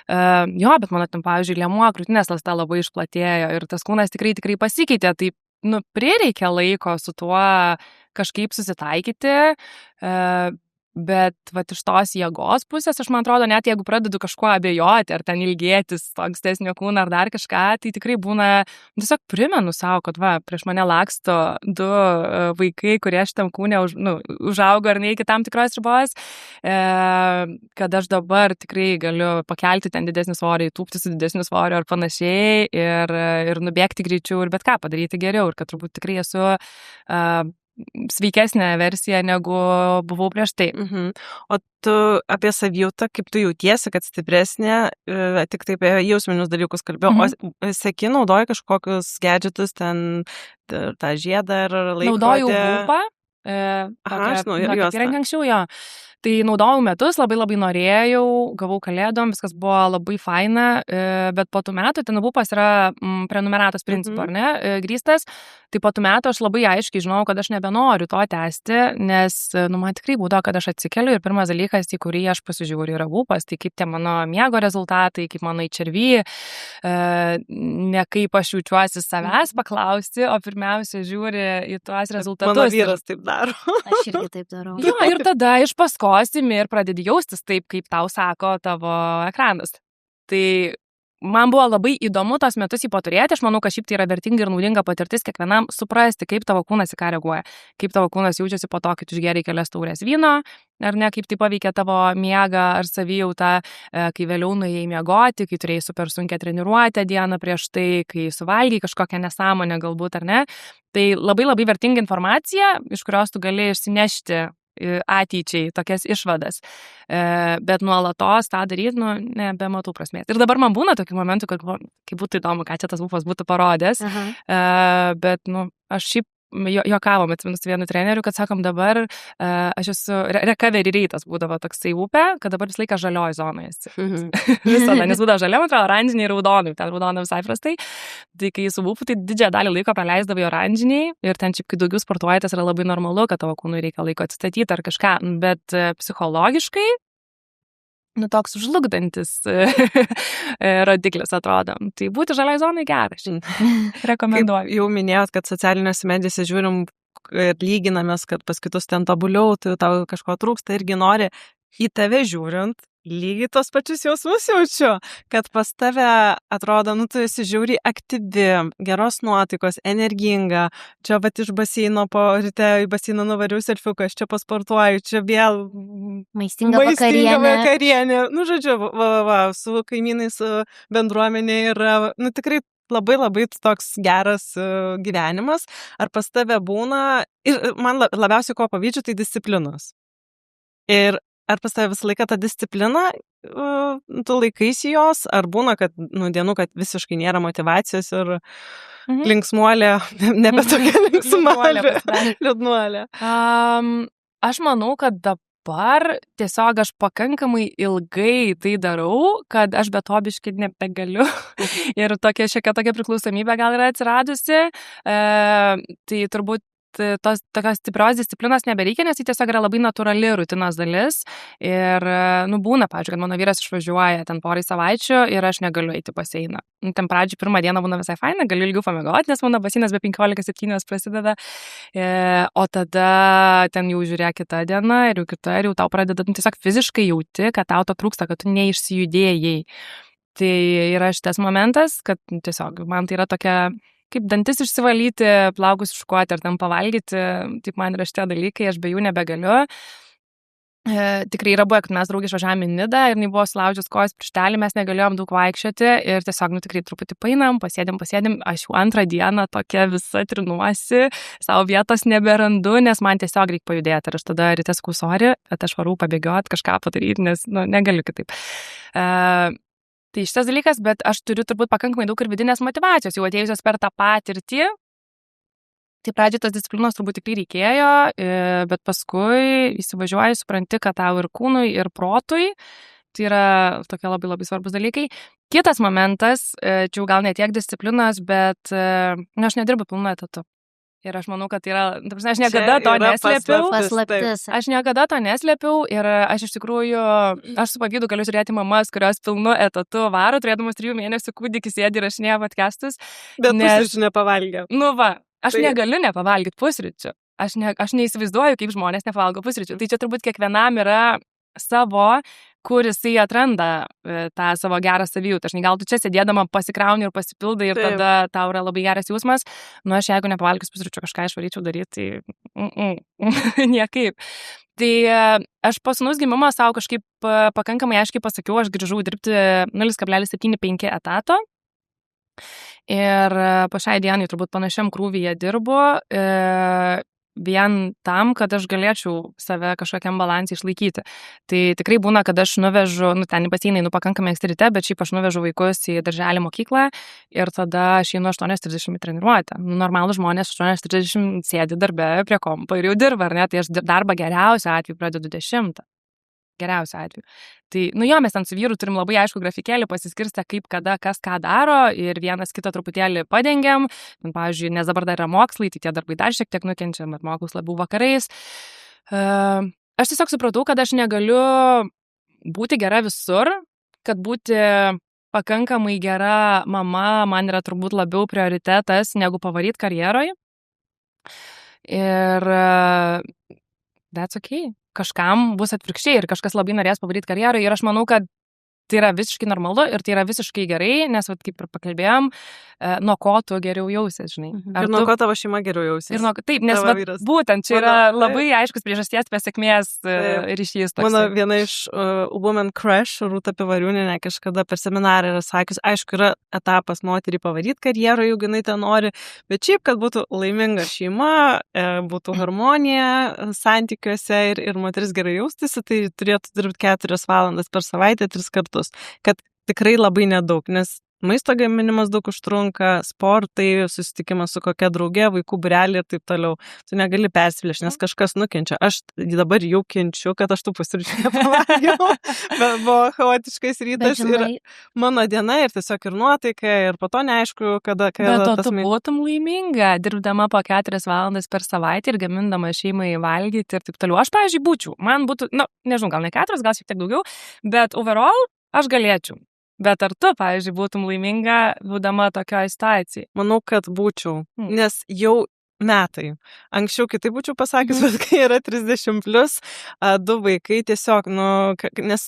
Jo, bet mano ten, pavyzdžiui, liemuo, krūtinės ląsta labai išplatėjo ir tas kūnas tikrai pasikeitė, tai, nu, prireikia laiko su tuo kažkaip susitaikyti, bet vat iš tos jėgos pusės, aš man atrodo, net jeigu pradedu kažkuo abejoti, ar ten ilgėtis to ankstesnio kūno, ar dar kažką, tai tikrai būna, tiesiog primenu savo, kad va, prieš mane laksto 2 vaikai, kurie šitam kūne užaugo ar ne iki tam tikros ribos, kad aš dabar tikrai galiu pakelti ten didesnį svorį, tūpti su didesniu svoriu ar panašiai ir nubėgti greičiau ir bet ką padaryti geriau ir kad turbūt tikrai esu sveikesnė versija, negu buvau prieš tai. O tu apie savijautą, kaip tu jautiesi, kad stipresnė, tik taip apie jausminius dalykus kalbėjau, o seki, naudoji kažkokius gadgetus, ten tą žiedą ar laikrodį? Naudojau Whoopą. Įrengė anksčiau jo. Tai naudojau metus, labai norėjau, gavau kalėdom, viskas buvo labai faina, bet po tų metų, ten Whoopas yra prenumeratos principu, ar ne, grįstas, tai po tų metų aš labai aiškiai žinau, kad aš nebenoriu to tęsti, nes, nu, man tikrai būdavo, kad aš atsikeliu ir pirmas dalykas, į kurį aš pasižiūriu, yra Whoopas, tai kaip tie mano miego rezultatai, kaip mano HRV, ne kaip aš jaučiuosi savęs paklausti, o pirmiausia žiūri į tuos rezultatus. Mano vyras taip daro. Aš irgi taip darau. Jo, ir tada iš paskos ir pradedi jaustis taip, kaip tau sako tavo ekranas. Tai man buvo labai įdomu tos metus jį paturėti, aš manau, kad šiaip tai yra vertinga ir naudinga patirtis kiekvienam suprasti, kaip tavo kūnas į ką reaguoja, kaip tavo kūnas jaučiasi po to, kai tu išgėrei kelias taurės vyno, ar ne, kaip tai paveikia tavo miegą ar savijautą, kai vėliau nuėjai miegoti, kai turėjai super sunkią treniruotę dieną prieš tai, kai suvalgiai kažkokią nesąmonę galbūt, ar ne. Tai labai vertinga informacija, iš kurios tu gali išsinešti ateičiai tokias išvadas. Bet nuolatos tą daryti, nu, nebematau prasmės. Ir dabar man būna tokių momentų, kad kaip būtų įdomu, ką čia tas Whoopas būtų parodęs. Bet, nu, aš šiaip juokavom, atsimenu su vienu treneriu, kad sakom dabar, aš esu recovery rytas būdavo toksai upė, kad dabar visą laiką žalioj zonoje esi. Visada, nes būdavo žalia, man atrodo, oranžiniai ir raudonai, ten raudonai visai prastai. Tai kai su upu, tai didžiąją dalį laiko praleisdavai oranžiniai ir ten šiaip, kai daugiau sportuoji, tas yra labai normalu, kad tavo kūnui reikia laiko atsistatyti ar kažką, bet psichologiškai, nu, toks žlugdantis rodiklis atrodo. Tai būti žalioj zonai geras. Rekomenduoju. Kaip jau minėjot, kad socialiniuose medijose žiūrim ir lyginamės, kad pas kitus ten tobuliau, tai tau kažko trūksta irgi nori į tave žiūrint. Lygiai tos pačius jausmus jaučiu, kad pas tave atrodo, nu, tu esi žiauriai aktyvi, geros nuotaikos, energinga, čia vat iš baseino po ryte į baseiną nuvariau selfiuką, aš čia pasportuoju, čia vėl maistinga vakarienė. Nu, žodžiu, su kaimynais, su bendruomenė yra, nu, tikrai labai toks geras gyvenimas. Ar pas tave būna, ir man labiausiai ko pavydžiu, tai disciplinos. Ir ar pas tave visą laiką ta disciplina, tu laikaisi jos, ar būna, kad, dienų, kad visiškai nėra motyvacijos ir linksmuolė, nebe tokia linksmuolė, liūdnuolė. Aš manau, kad dabar tiesiog aš pakankamai ilgai tai darau, kad aš be to biškai nebegaliu. Ir tokia priklausomybė gal yra atsiradusi. Tai turbūt tos tokios stiprios disciplinos nebereikia, nes tai tiesiog yra labai natūrali rutinos dalis. Ir, būna, pavyzdžiui, kad mano vyras išvažiuoja ten porai savaičių ir aš negaliu eiti baseiną. Ten pradžioj pirmą dieną būna visai faina, galiu ilgiau pamiegoti, nes mano baseinas be 15:07 prasideda. O tada ten jau žiūrėk kita diena ir jau tau pradeda, tiesiog fiziškai jauti, kad tau to trūksta, kad tu neišsijudėjai. Tai yra šitas momentas, kad tiesiog man tai yra tokia kaip dantis išsivalyti, plaukus iššukuoti ar tam pavalgyti, taip man yra šitie dalykai, aš be jų nebegaliu. Tikrai yra buvę, kad mes draugai išvažiavome į Nidą ir jinai buvo sulaužęs kojos pirštelį, mes negalėjom daug vaikščioti ir tiesiog, tikrai truputį painam, pasėdėm, aš jau antrą dieną tokia visa trinuosi, savo vietos neberandu, nes man tiesiog reikia pajudėti ir aš tada ryte sakau, sorry, bet aš varau pabėgioti, kažką padaryti, nes, negaliu kitaip. Tai šitas dalykas, bet aš turiu turbūt pakankamai daug ir vidinės motyvacijos, jau atėjusios per tą patirtį. Tai pradžiai tas disciplinos turbūt tikrai reikėjo, bet paskui įsivažiuoji, supranti, kad tau ir kūnui, ir protui. Tai yra tokie labai labai svarbus dalykai. Kitas momentas, čia jau gal ne tiek disciplinos, bet aš nedirbu pilnu etatu. Ir aš manau, kad tai yra, aš niekada to neslėpiau. Paslaptis. Aš niekada to neslėpiau ir aš iš tikrųjų, aš su pavydu galiu žiūrėti mamas, kurios pilnu etatu varo, turėdamas 3 mėnesių kūdikį sėdi ir rašinėja podcastus. Bet pusryčių nepavalgė. Aš negaliu nepavalgyti pusryčių. Aš neįsivaizduoju, kaip žmonės nepavalgo pusryčių. Tai čia turbūt kiekvienam yra savo, kur jisai atranda tą savo gerą savijautą. Gal tu čia sėdėdama pasikrauni ir pasipildai ir tada tau yra labai geras jausmas. Aš jeigu nepavalgius pusryčių kažką išvaryčiau daryti, tai niekaip. Tai aš po sūnaus gimimo savo kažkaip pakankamai aiškiai pasakiau, aš grįžau dirbti 0,75 etato. Ir po šiai dienai turbūt panašiam krūvyje dirbu. Vien tam, kad aš galėčiau save kažkokiam balansui išlaikyti. Tai tikrai būna, kad aš nuvežu, ten į baseiną einu pakankamai anksti ryte, bet šiaip aš nuvežu vaikus į darželį mokyklą ir tada aš einu 8:30 į treniruotę. Normalūs žmonės 8:30 sėdi darbe prie kompo ir jau dirba, ar ne? Tai aš darbą geriausiu atveju pradedu 10. Geriausiu atveju. Tai, mes ten su vyru turim labai aišku grafikėlį pasiskirstę, kaip kada, kas ką daro ir vienas kitą truputėlį padengiam. Pavyzdžiui, nes dabar dar yra mokslai, tai tie darbai dar šiek tiek nukenčia, bet mokaus labiau vakarais. Aš tiesiog supratau, kad aš negaliu būti gera visur, kad būti pakankamai gera mama man yra turbūt labiau prioritetas, negu pavaryti karjeroj. Ir that's okay. Kažkam bus atvirkščiai ir kažkas labai norės padaryti karjerą ir aš manau, kad tai yra visiškai normalu ir tai yra visiškai gerai, nes, kaip ir pakalbėjom, nuo ko tu geriau jausies, žinai. Ir nuo ko tavo šeima geriau jausies. Taip, nes būtent čia yra labai aiškus priežasties pasiekmės ryšys toks. Mano viena iš Woman Crush, Rūta Pivariūnienė, kažkada per seminarą yra sakius, aišku, yra etapas moterį pavaryti karjerą, jeigu jinai ten nori, bet šiaip, kad būtų laiminga šeima, būtų harmonija santykiuose ir moteris gerai jaustųsi, tai turėtų dirbti 4 valandas per savaitę, 3 kartus. Kad tikrai labai nedaug, nes maisto gaminimas daug užtrunka, sportai, susitikimas su kokia draugė, vaikų būrelė ir taip toliau. Tu negali persiplėšti, nes kažkas nukenčia. Aš dabar jau kenčiu, kad aš tų pusryčių nepavalgiau, bet buvo chaotiškas rytas ir mano diena ir tiesiog ir nuotaika ir po to neaišku, kada bet tu būtum laiminga, dirbdama po 4 valandas per savaitę ir gamindama šeimai valgyti ir taip toliau. Aš, pavyzdžiui, būčiau. Man būtų, nežinau, gal ne 4, gal šiek tiek daugiau, bet overall aš galėčiau. Bet ar tu, pavyzdžiui, būtum laiminga, būdama tokioje situacijoje? Manau, kad būčiau, nes jau metai. Anksčiau kitaip būčiau pasakęs, bet kai yra 30+, 2 vaikai, tiesiog, nes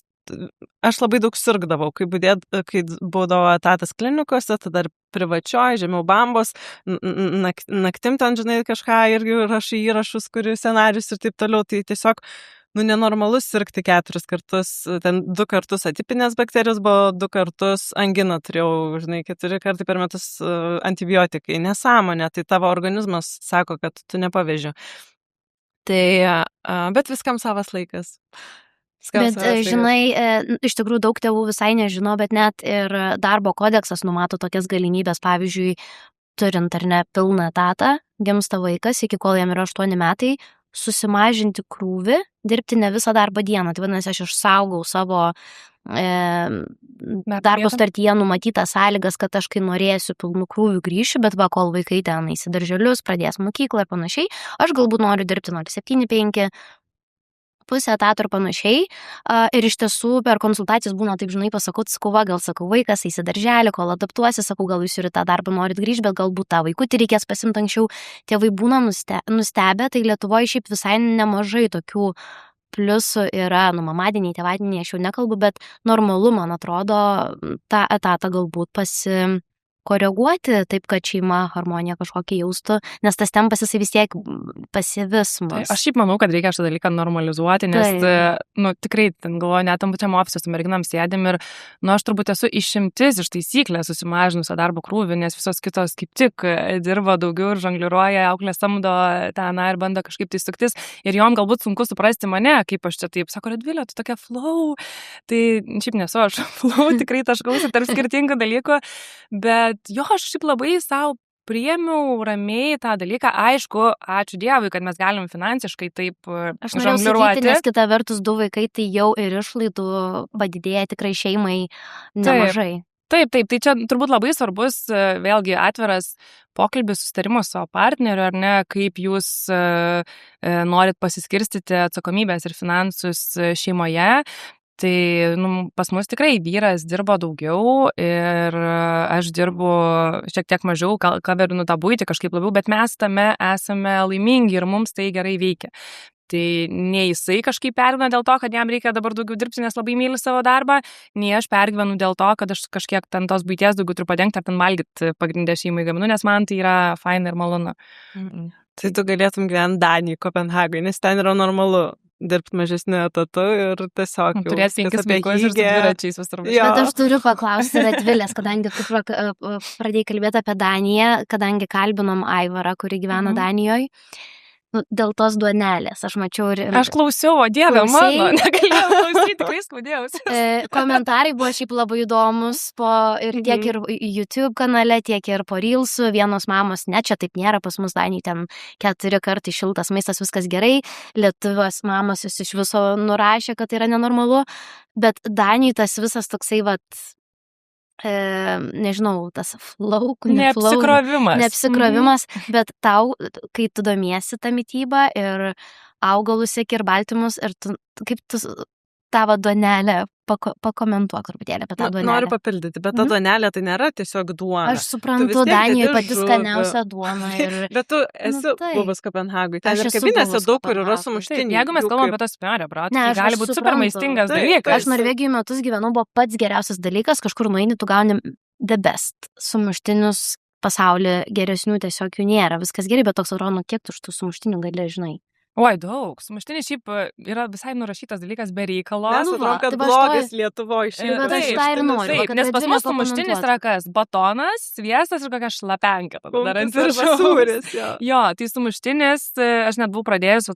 aš labai daug sirgdavau, kai būdavo etatas klinikose, tada ir privačioj, žemiau bambos, naktim ten, žinai, kažką irgi rašai įrašus, kurių scenarius ir taip toliau, tai tiesiog nenormalus sirgti 4 kartus, ten 2 kartus atipinės bakterijos buvo, 2 kartus angina turėjau, žinai, 4 kartai per metus antibiotikai, nesąmonė, tai tavo organizmas sako, kad tu nepaveži. Tai, bet viskam savas laikas. Bet, žinai, iš tikrųjų daug tėvų visai nežino, bet net ir darbo kodeksas numato tokias galimybės, pavyzdžiui, turint ar ne pilną etatą, gimsta vaikas, iki kol jam yra 8 metai, susimažinti krūvį, dirbti ne visą darbo dieną. Tai vadinasi, aš išsaugau savo darbo sutartyje numatytas sąlygas, kad aš kai norėsiu pilnų krūvių grįšiu, bet va, kol vaikai ten eis į darželius, pradės mokyklą ir panašiai, aš galbūt noriu dirbti 0,7-5, pusę etato ir panašiai. Ir iš tiesų per konsultacijas būna taip, žinai, pasakau, gal sakau, vaikas eis į darželį, kol adaptuosi, sakau, gal jūs ir tą darbą norit grįžti, bet galbūt tą vaikutį reikės pasimti anksčiau. Tėvai būna nustebę, tai Lietuvoje šiaip visai nemažai tokių pliusų yra, mamadieniai, tėvadieniai, aš jau nekalbu, bet normalu, man atrodo, tą etatą galbūt koreguoti taip, kad šeima harmoniją kažkokį jaustų, nes tas tempas jisai vis tiek pasyvis mus. Aš šiaip manau, kad reikia šitą dalyką normalizuoti, nes, tikrai, galvoju, net tam pačiam ofise su merginam sėdėm ir, aš turbūt esu išimtis iš taisyklės susimažinusią darbo krūvį, nes visos kitos kaip tik dirba daugiau ir žongliruoja, auklė samdo ten ir bando kažkaip tai suktis ir jom galbūt sunku suprasti mane, kaip aš čia taip, sako, Radvilė, tu tokia flow, tai šiaip nesu aš flow, tikrai taškausi tarp skirtingų dalykų, bet jo, aš šiaip labai savo priėmiau ramiai tą dalyką. Aišku, ačiū Dievui, kad mes galim finansiškai taip žongliruoti. Aš norėjau sakyti, nes kita vertus 2 vaikai, tai jau ir išlaidų padidėja tikrai šeimai nemažai. Taip, tai čia turbūt labai svarbus, vėlgi atviras pokalbis, susitarimas su partneriu, ar ne, kaip jūs norit pasiskirstyti atsakomybės ir finansus šeimoje. Tai pas mus tikrai vyras dirbo daugiau ir aš dirbu šiek tiek mažiau, kaverinu tą buitį kažkaip labiau, bet mes tame esame laimingi ir mums tai gerai veikia. Tai nei jisai kažkaip pergyvena dėl to, kad jam reikia dabar daugiau dirbti, nes labai myli savo darbą, nei aš pergyvenu dėl to, kad aš kažkiek ten tos buities daugiau turiu padengti ar ten valgyti pagrindę šeimai gaminu, nes man tai yra faina ir malonu. Tai tu galėtum gyventi Danijai, Kopenhagoje, nes ten yra normalu dirbti mažesniu etatu ir tiesiog turėti 5 vaikus ir dviračiais visur. Bet aš turiu paklausti Radvilės, kadangi tu pradėjai kalbėti apie Daniją, kadangi kalbinom Aivarą, kuri gyvena Danijoje. Dėl tos duonelės, aš mačiau ir... Aš klausiau, o Dieve mano, negalėjau klausyti, tikrai skaudėjausi. Komentarai buvo šiaip labai įdomus ir tiek ir YouTube kanale, tiek ir po Reelsų. Vienos mamos, ne, čia taip nėra, pas mus Danijai ten 4 kartai šiltas maistas, viskas gerai. Lietuvos mamos iš viso nurašė, kad tai yra nenormalu, bet Danijai tas visas toksai, nežinau, tas neapsikrovimas, bet tau, kai tu domiesi tą mitybą ir augalus seki ir baltymus, ir kaip tu tavo duonelę pakomentuok truputėlį apie tą duonelę. Noriu papildyti, bet ta duonelė tai nėra tiesiog duona. Aš suprantu, Danijoje pati skaniausia duona. Bet tu esi buvus Kopenhagoje. Ten ir kavinėse daug kur yra sumuštiniai. Jeigu mes kalbame apie tas smerio, tai gali būti super maistingas dalykas. Aš Norvegijoje metus gyvenau, buvo pats geriausias dalykas, kažkur nueini, tu gauni the best. Sumuštinius pasaulyje geresnių tiesiog jų nėra. Viskas gerai, bet toks atrodo, kiek tu šitų sumuštinių gali, žinai. Oi, daug. Sumuštinis šiaip yra visai nurašytas dalykas be reikalo. Mes atrodo, kad blogis Lietuvoje šiaip. Bet aš tą ir noriu. Nes pas mus sumuštinis yra kas? Batonas, sviestas ir kokia šlapenka. Jo, tai sumuštinis, aš net buvau pradėjus,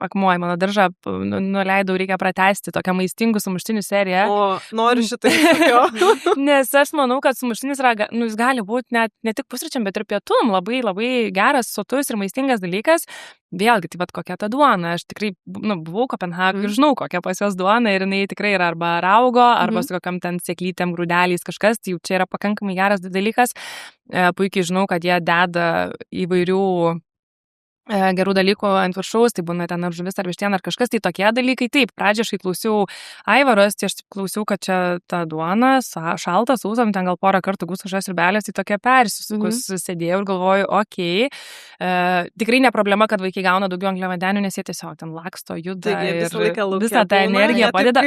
akmuoj, mano daržą nuleidau, reikia pratesti tokią maistingų sumuštinių seriją. O, noriu šitai tokio. Nes aš manau, kad sumuštinis yra, jis gali būti ne tik pusryčiam, bet ir pietum. Labai, labai geras, sotus ir maistingas dalykas. Vėlgi, taip pat kokia ta duona. Aš tikrai buvau Kopenhagoje ir žinau, kokia pas jos duona ir jinai tikrai yra arba raugo, arba su kokiam ten sėklytėm, grūdeliais kažkas, tai jau čia yra pakankamai geras dalykas. Puikiai žinau, kad jie deda įvairių gerų dalykų ant viršaus, tai būna ten ar žuvis, ar vištiena, ar kažkas, tai tokie dalykai. Taip, pradžioje aš klausiau Aivaros, tai aš klausiau, kad čia ta duona, šaltas, sausam, ten gal porą kartų gūs kažkas ir belės, tai tokia persisukus sėdėjau ir galvoju, okei, tikrai ne problema, kad vaikai gauna daugiau angliavandenių, nes jie tiesiog ten laksto, juda ir visą tą energiją padeda.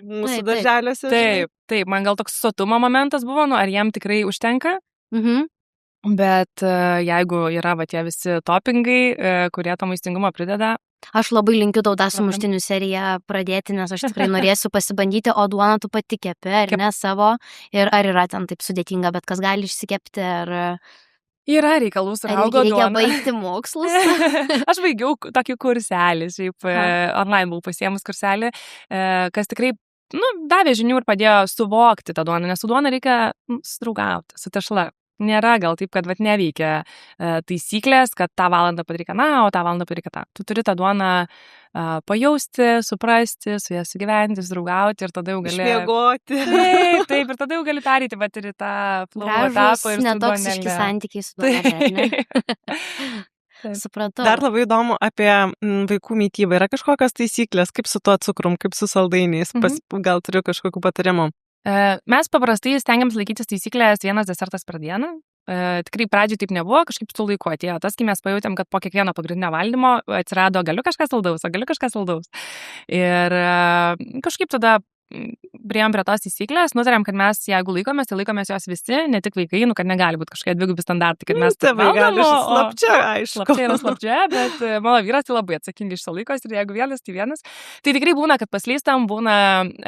Mūsų darželiuose. Taip, man gal toks sotumo momentas buvo, ar jiem tikrai užtenka. Bet jeigu yra tie visi topingai, kurie to maistingumo prideda. Aš labai linkiu tau tą sumuštinių seriją pradėti, nes aš tikrai norėsiu pasibandyti, o duoną tu pati kepi, ar ne savo, ir ar yra ten taip sudėtinga, bet kas gali išsikepti, ar... Yra reikalų su raugo Reikia duona. baigti mokslus. Aš baigiau tokį kurselį, šiaip online buvau pasiemus kurselį, kas tikrai, davė žinių ir padėjo suvokti tą duoną, nes su duona reikia sudraugauti, su tešla. Nėra gal taip, kad neveikia taisyklės, kad tą valandą padaryk o tą valandą padaryk tą. Tu turi tą duoną pajausti, suprasti, su ją sugyventi, sudraugauti ir tada jau gali... Išmiegoti. Taip, ir tada jau gali perėti, bet ir į tą flow etapą ir su netoksiški santykiai su duona. Supratau. Dar labai įdomu apie vaikų mytybą. Yra kažkokios taisyklės, kaip su tuo cukrum, kaip su saldainiais? Gal turiu kažkokių patarimų? Mes paprastai stengiamės laikytis taisyklės 1 desertas per dieną. Tikrai pradžiai taip nebuvo, kažkaip su laiku atėjo tas, kai mes pajutėm, kad po kiekvieno pagrindinio valdymo atsirado galiu kažką saldaus. Ir kažkaip tada priėjom prie tos taisyklės, nutarėm, kad mes, jeigu laikomės, tai laikomės jos visi, ne tik vaikai, kad negali būti kažkokie dvigubi standartai, kad mes tėvai gali slapčia, aišku. Slapčia yra slapčia, bet mano vyras tai labai atsakingai išsilaikos ir jeigu vienas, tai vienas. Tai tikrai būna, kad paslystam, būna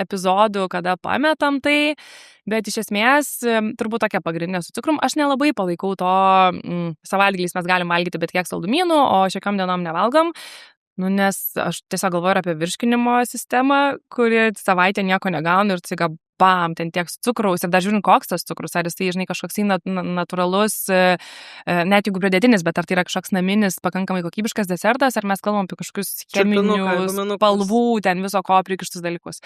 epizodų, kada pametam tai, bet iš esmės turbūt tokia pagrindinė su cukrum. Aš nelabai palaikau to, savaitgaliais mes galim valgyti bet kiek saldumynų, o šiokiom dienom nevalgom. Nes aš tiesiog galvoju apie virškinimo sistemą, kuri savaitę nieko negauna ir staiga bam, ten tiek cukraus ir dar žiūrint, koks tas cukrus, ar jis tai, žinai, kažkoks natūralus, net jeigu pridėtinis, bet ar tai yra kažkoks naminis, pakankamai kokybiškas desertas, ar mes kalbam apie kažkokius cheminius, spalvų, ten viso ko prikištus dalykus.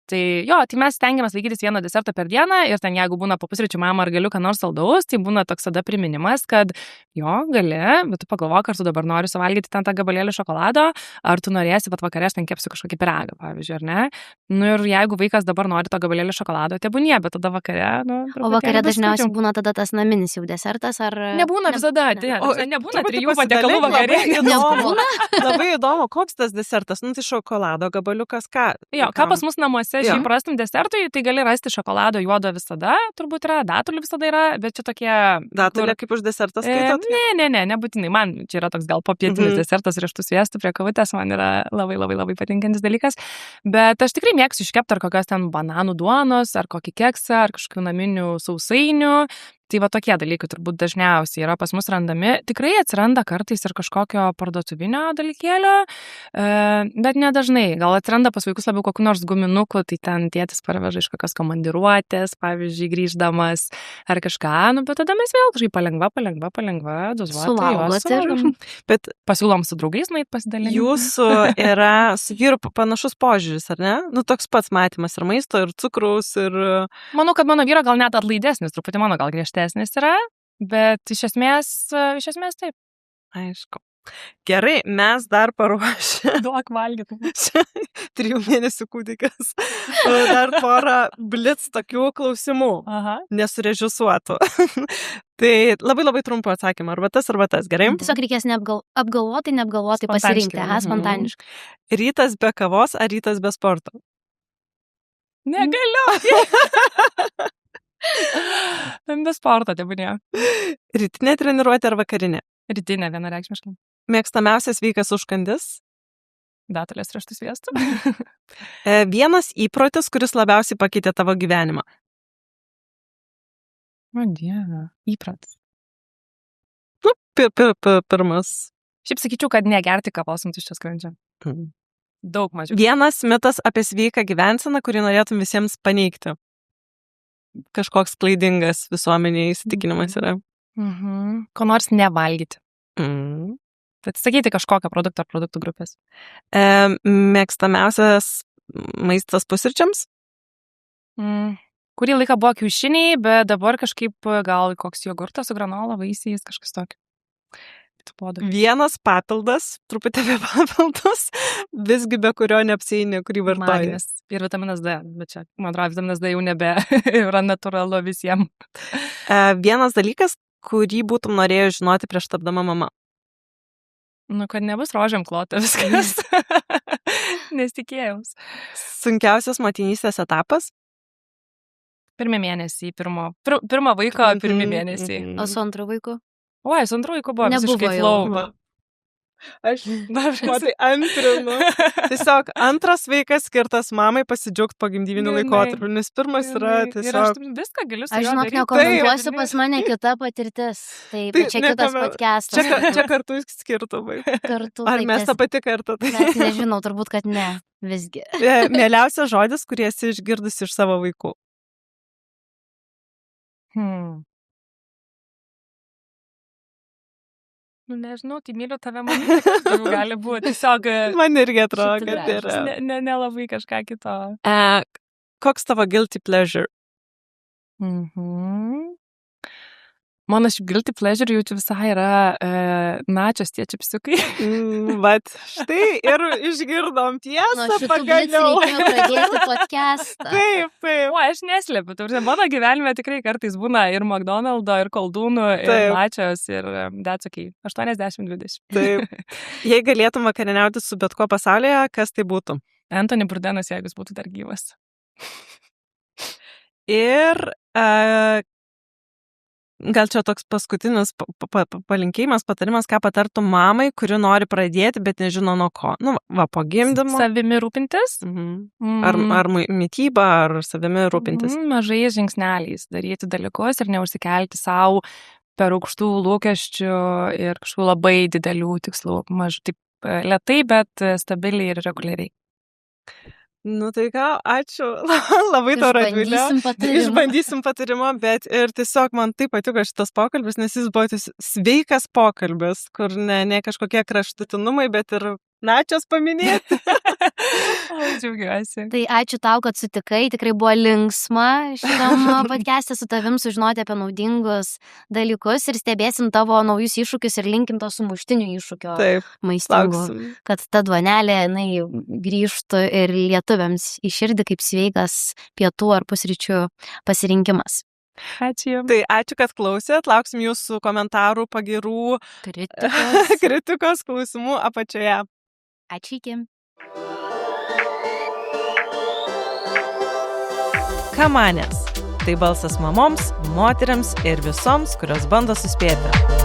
Tai jo, tai mes stengiamės laikytis 1 desertą per dieną ir ten jeigu būna po pusryčių mama ar galiu ką nors saldaus, tai būna toks tada priminimas, kad jo, gali, bet tu pagalvok, ar tu dabar nori suvalgyti ten tą gabalėlį šokolado, ar tu norėsi, bet vakarė aš ten kepsiu kažkokį pyragą, pavyzdžiui, ar ne? Ir jeigu vaikas dabar nori to gabalėlį šokolado, tebūnie, bet tada vakarė, O vakarė dažniausiai būna tada tas naminis jau desertas, ar... Nebūna visada, nebūna 3 patiekalų vakarė. Labai įdomu, koks tas desertas, tai šokolado gabaliukas, ką? Jo, ką pas mus namuose šiaip rastum desertui, tai gali rasti šokolado juodo visada, turbūt yra, datulių visada yra, bet čia tokie... Datulė kaip už desertas skaitot? Ne, nebūtinai, man čia yra toks gal popietinis desertas riešutų sviestu prie kavutės, man yra labai, labai, labai patinkantis dalykas, bet aš tikrai mėgstu iškepti ar kokios ten bananų duonos, ar kokį keksą, ar kažkokių naminių sausainių. Tai va tokie dalykai turbūt dažniausiai yra pas mus randami. Tikrai atsiranda kartais ir kažkokio parduotuvinio dalykėlio, bet nedažnai. Gal atsiranda pas vaikus labiau kokių nors guminukų, tai ten tėtis parveža iš kokios komandiruotės, pavyzdžiui, grįždamas ar kažką, bet tada mes vėl kažkaip palengva, dozuoti. Bet pasiūlom su draugais nueit pasidalinti. Jūsų yra su vyru panašus požiūris, ar ne? Toks pats matymas ir maisto, ir cukraus, ir... Manau, kad mano vyro gal net atlaidesnis, truputį mano gal griežtesnis yra, bet iš esmės taip. Aišku. Gerai, mes dar paruošę. Duok valgyti. 3 mėnesių kūdikas. Dar porą blitz tokių klausimų. Nesurežisuotų. Tai labai labai trumpo atsakymą. Arba tas, gerai? Tiesiog reikės neapgalvotai pasirinkti. Spontaniškai. Rytas be kavos ar rytas be sporto? Negaliu. Be sporto, tebūnė. Rytinė treniruotė ar vakarinė? Rytinė, vienareikšmiškai. Mėgstamiausias sveikas užkandis? Datulės riešutų sviestu. Vienas įprotis, kuris labiausiai pakeitė tavo gyvenimą? O Dieve, įprotis. Pirmas. Šiaip sakyčiau, kad negerti kavos ant tuščio skrandžio. Daug mažiau. Vienas mitas apie sveiką gyvenseną, kurį norėtum visiems paneigti. Kažkoks klaidingas visuomenėje įsitikinimas yra. Ko nors nevalgyti. Bet sakyti kažkokią produktą ar produktų grupės. Mėgstamiausias maistas pusryčiams? Kurį laiką buvo kiaušiniai, bet dabar kažkaip gal koks jogurtas su granola, vaisiais, kažkas tokio. Vienas papildas, truputį apie papildus, visgi be kurio neapsieini, kurį vartoji. Magnis ir vitaminas D, bet čia, man atrodo, vitaminas D jau nebe yra natūralu visiems. Vienas dalykas, kurį būtum norėjus žinoti prieš tapdama mama. Kad nebus rožėm klota viskas. Nesitikėjaus. Sunkiausias motinystės etapas? Pirmi mėnesiai, pirmo vaiko pirmi mėnesiai. O su antru vaiku? Su antru vaiku buvo visiškai flow. Aš matai antrinu. Tiesiog antras vaikas skirtas mamai pasidžiaugti pogimdyviniu laikotarpiu, nes pirmas yra tiesiog... Ir aš viską galiu su Aš žinok, nekomentuosiu, pas mane kita patirtis. Tai čia kitas podcastas. Čia kartu skirtumai. Kartu. Ar mes tą patį kartą? Mes nežinau, turbūt, kad ne. Visgi. Mieliausias žodis, kurį esi išgirdusi iš savo vaikų. Nu, nežinau, tai myliu tave, man gali būti. Tiesiog... Man irgi atrodo, kad yra. Nelabai kažką kito. Koks tavo guilty pleasure? Mano šiaip guilty pleasure jaučiu visai yra načios tie čipsiukai. Vat, štai ir išgirdom tiesą pagaliau. Reikėjo pradėti podcastą. Taip. O, aš neslėpiu. Mano gyvenime tikrai kartais būna ir McDonald'o, ir koldūnų, ir načios, ir that's okay. 80-20. Taip. Jei galėtum vakarieniauti su bet kuo pasaulyje, kas tai būtų? Anthony Bourdain, jeigu jis būtų dar gyvas. Ir... Gal čia toks paskutinis palinkėjimas, patarimas, ką patartum mamai, kuri nori pradėti, bet nežino nuo ko. Nu, po gimdymo. Savimi rūpintis. Ar mityba, ar savimi rūpintis. Mažais žingsneliais daryti dalykus ir neužsikelti savo per aukštų lūkesčių ir kažkokių labai didelių tikslų. Taip lėtai, bet stabiliai ir reguliariai. Nu tai ką, ačiū. Labai tau, Radvilė. Išbandysim patarimą, bet ir tiesiog man taip patiko šitas pokalbis, nes jis buvo sveikas pokalbis, kur ne kažkokie kraštutinumai, bet ir načios paminėti. O, džiaugiuosi. Tai ačiū tau, kad sutikai. Tikrai buvo linksma šitam podcast'e su tavim sužinoti apie naudingus dalykus ir stebėsim tavo naujus iššūkius ir linkim to sumuštinių iššūkio maistingų. Kad ta duonelė, grįžtų ir lietuviams į širdį kaip sveikas pietų ar pusryčių pasirinkimas. Ačiū. Tai ačiū, kad klausėt. Lauksim jūsų komentarų, pagirų, kritikos, klausimų apačioje. Ačiū iki. Kamanės. Tai balsas mamoms, moteriams ir visoms, kurios bando suspėti.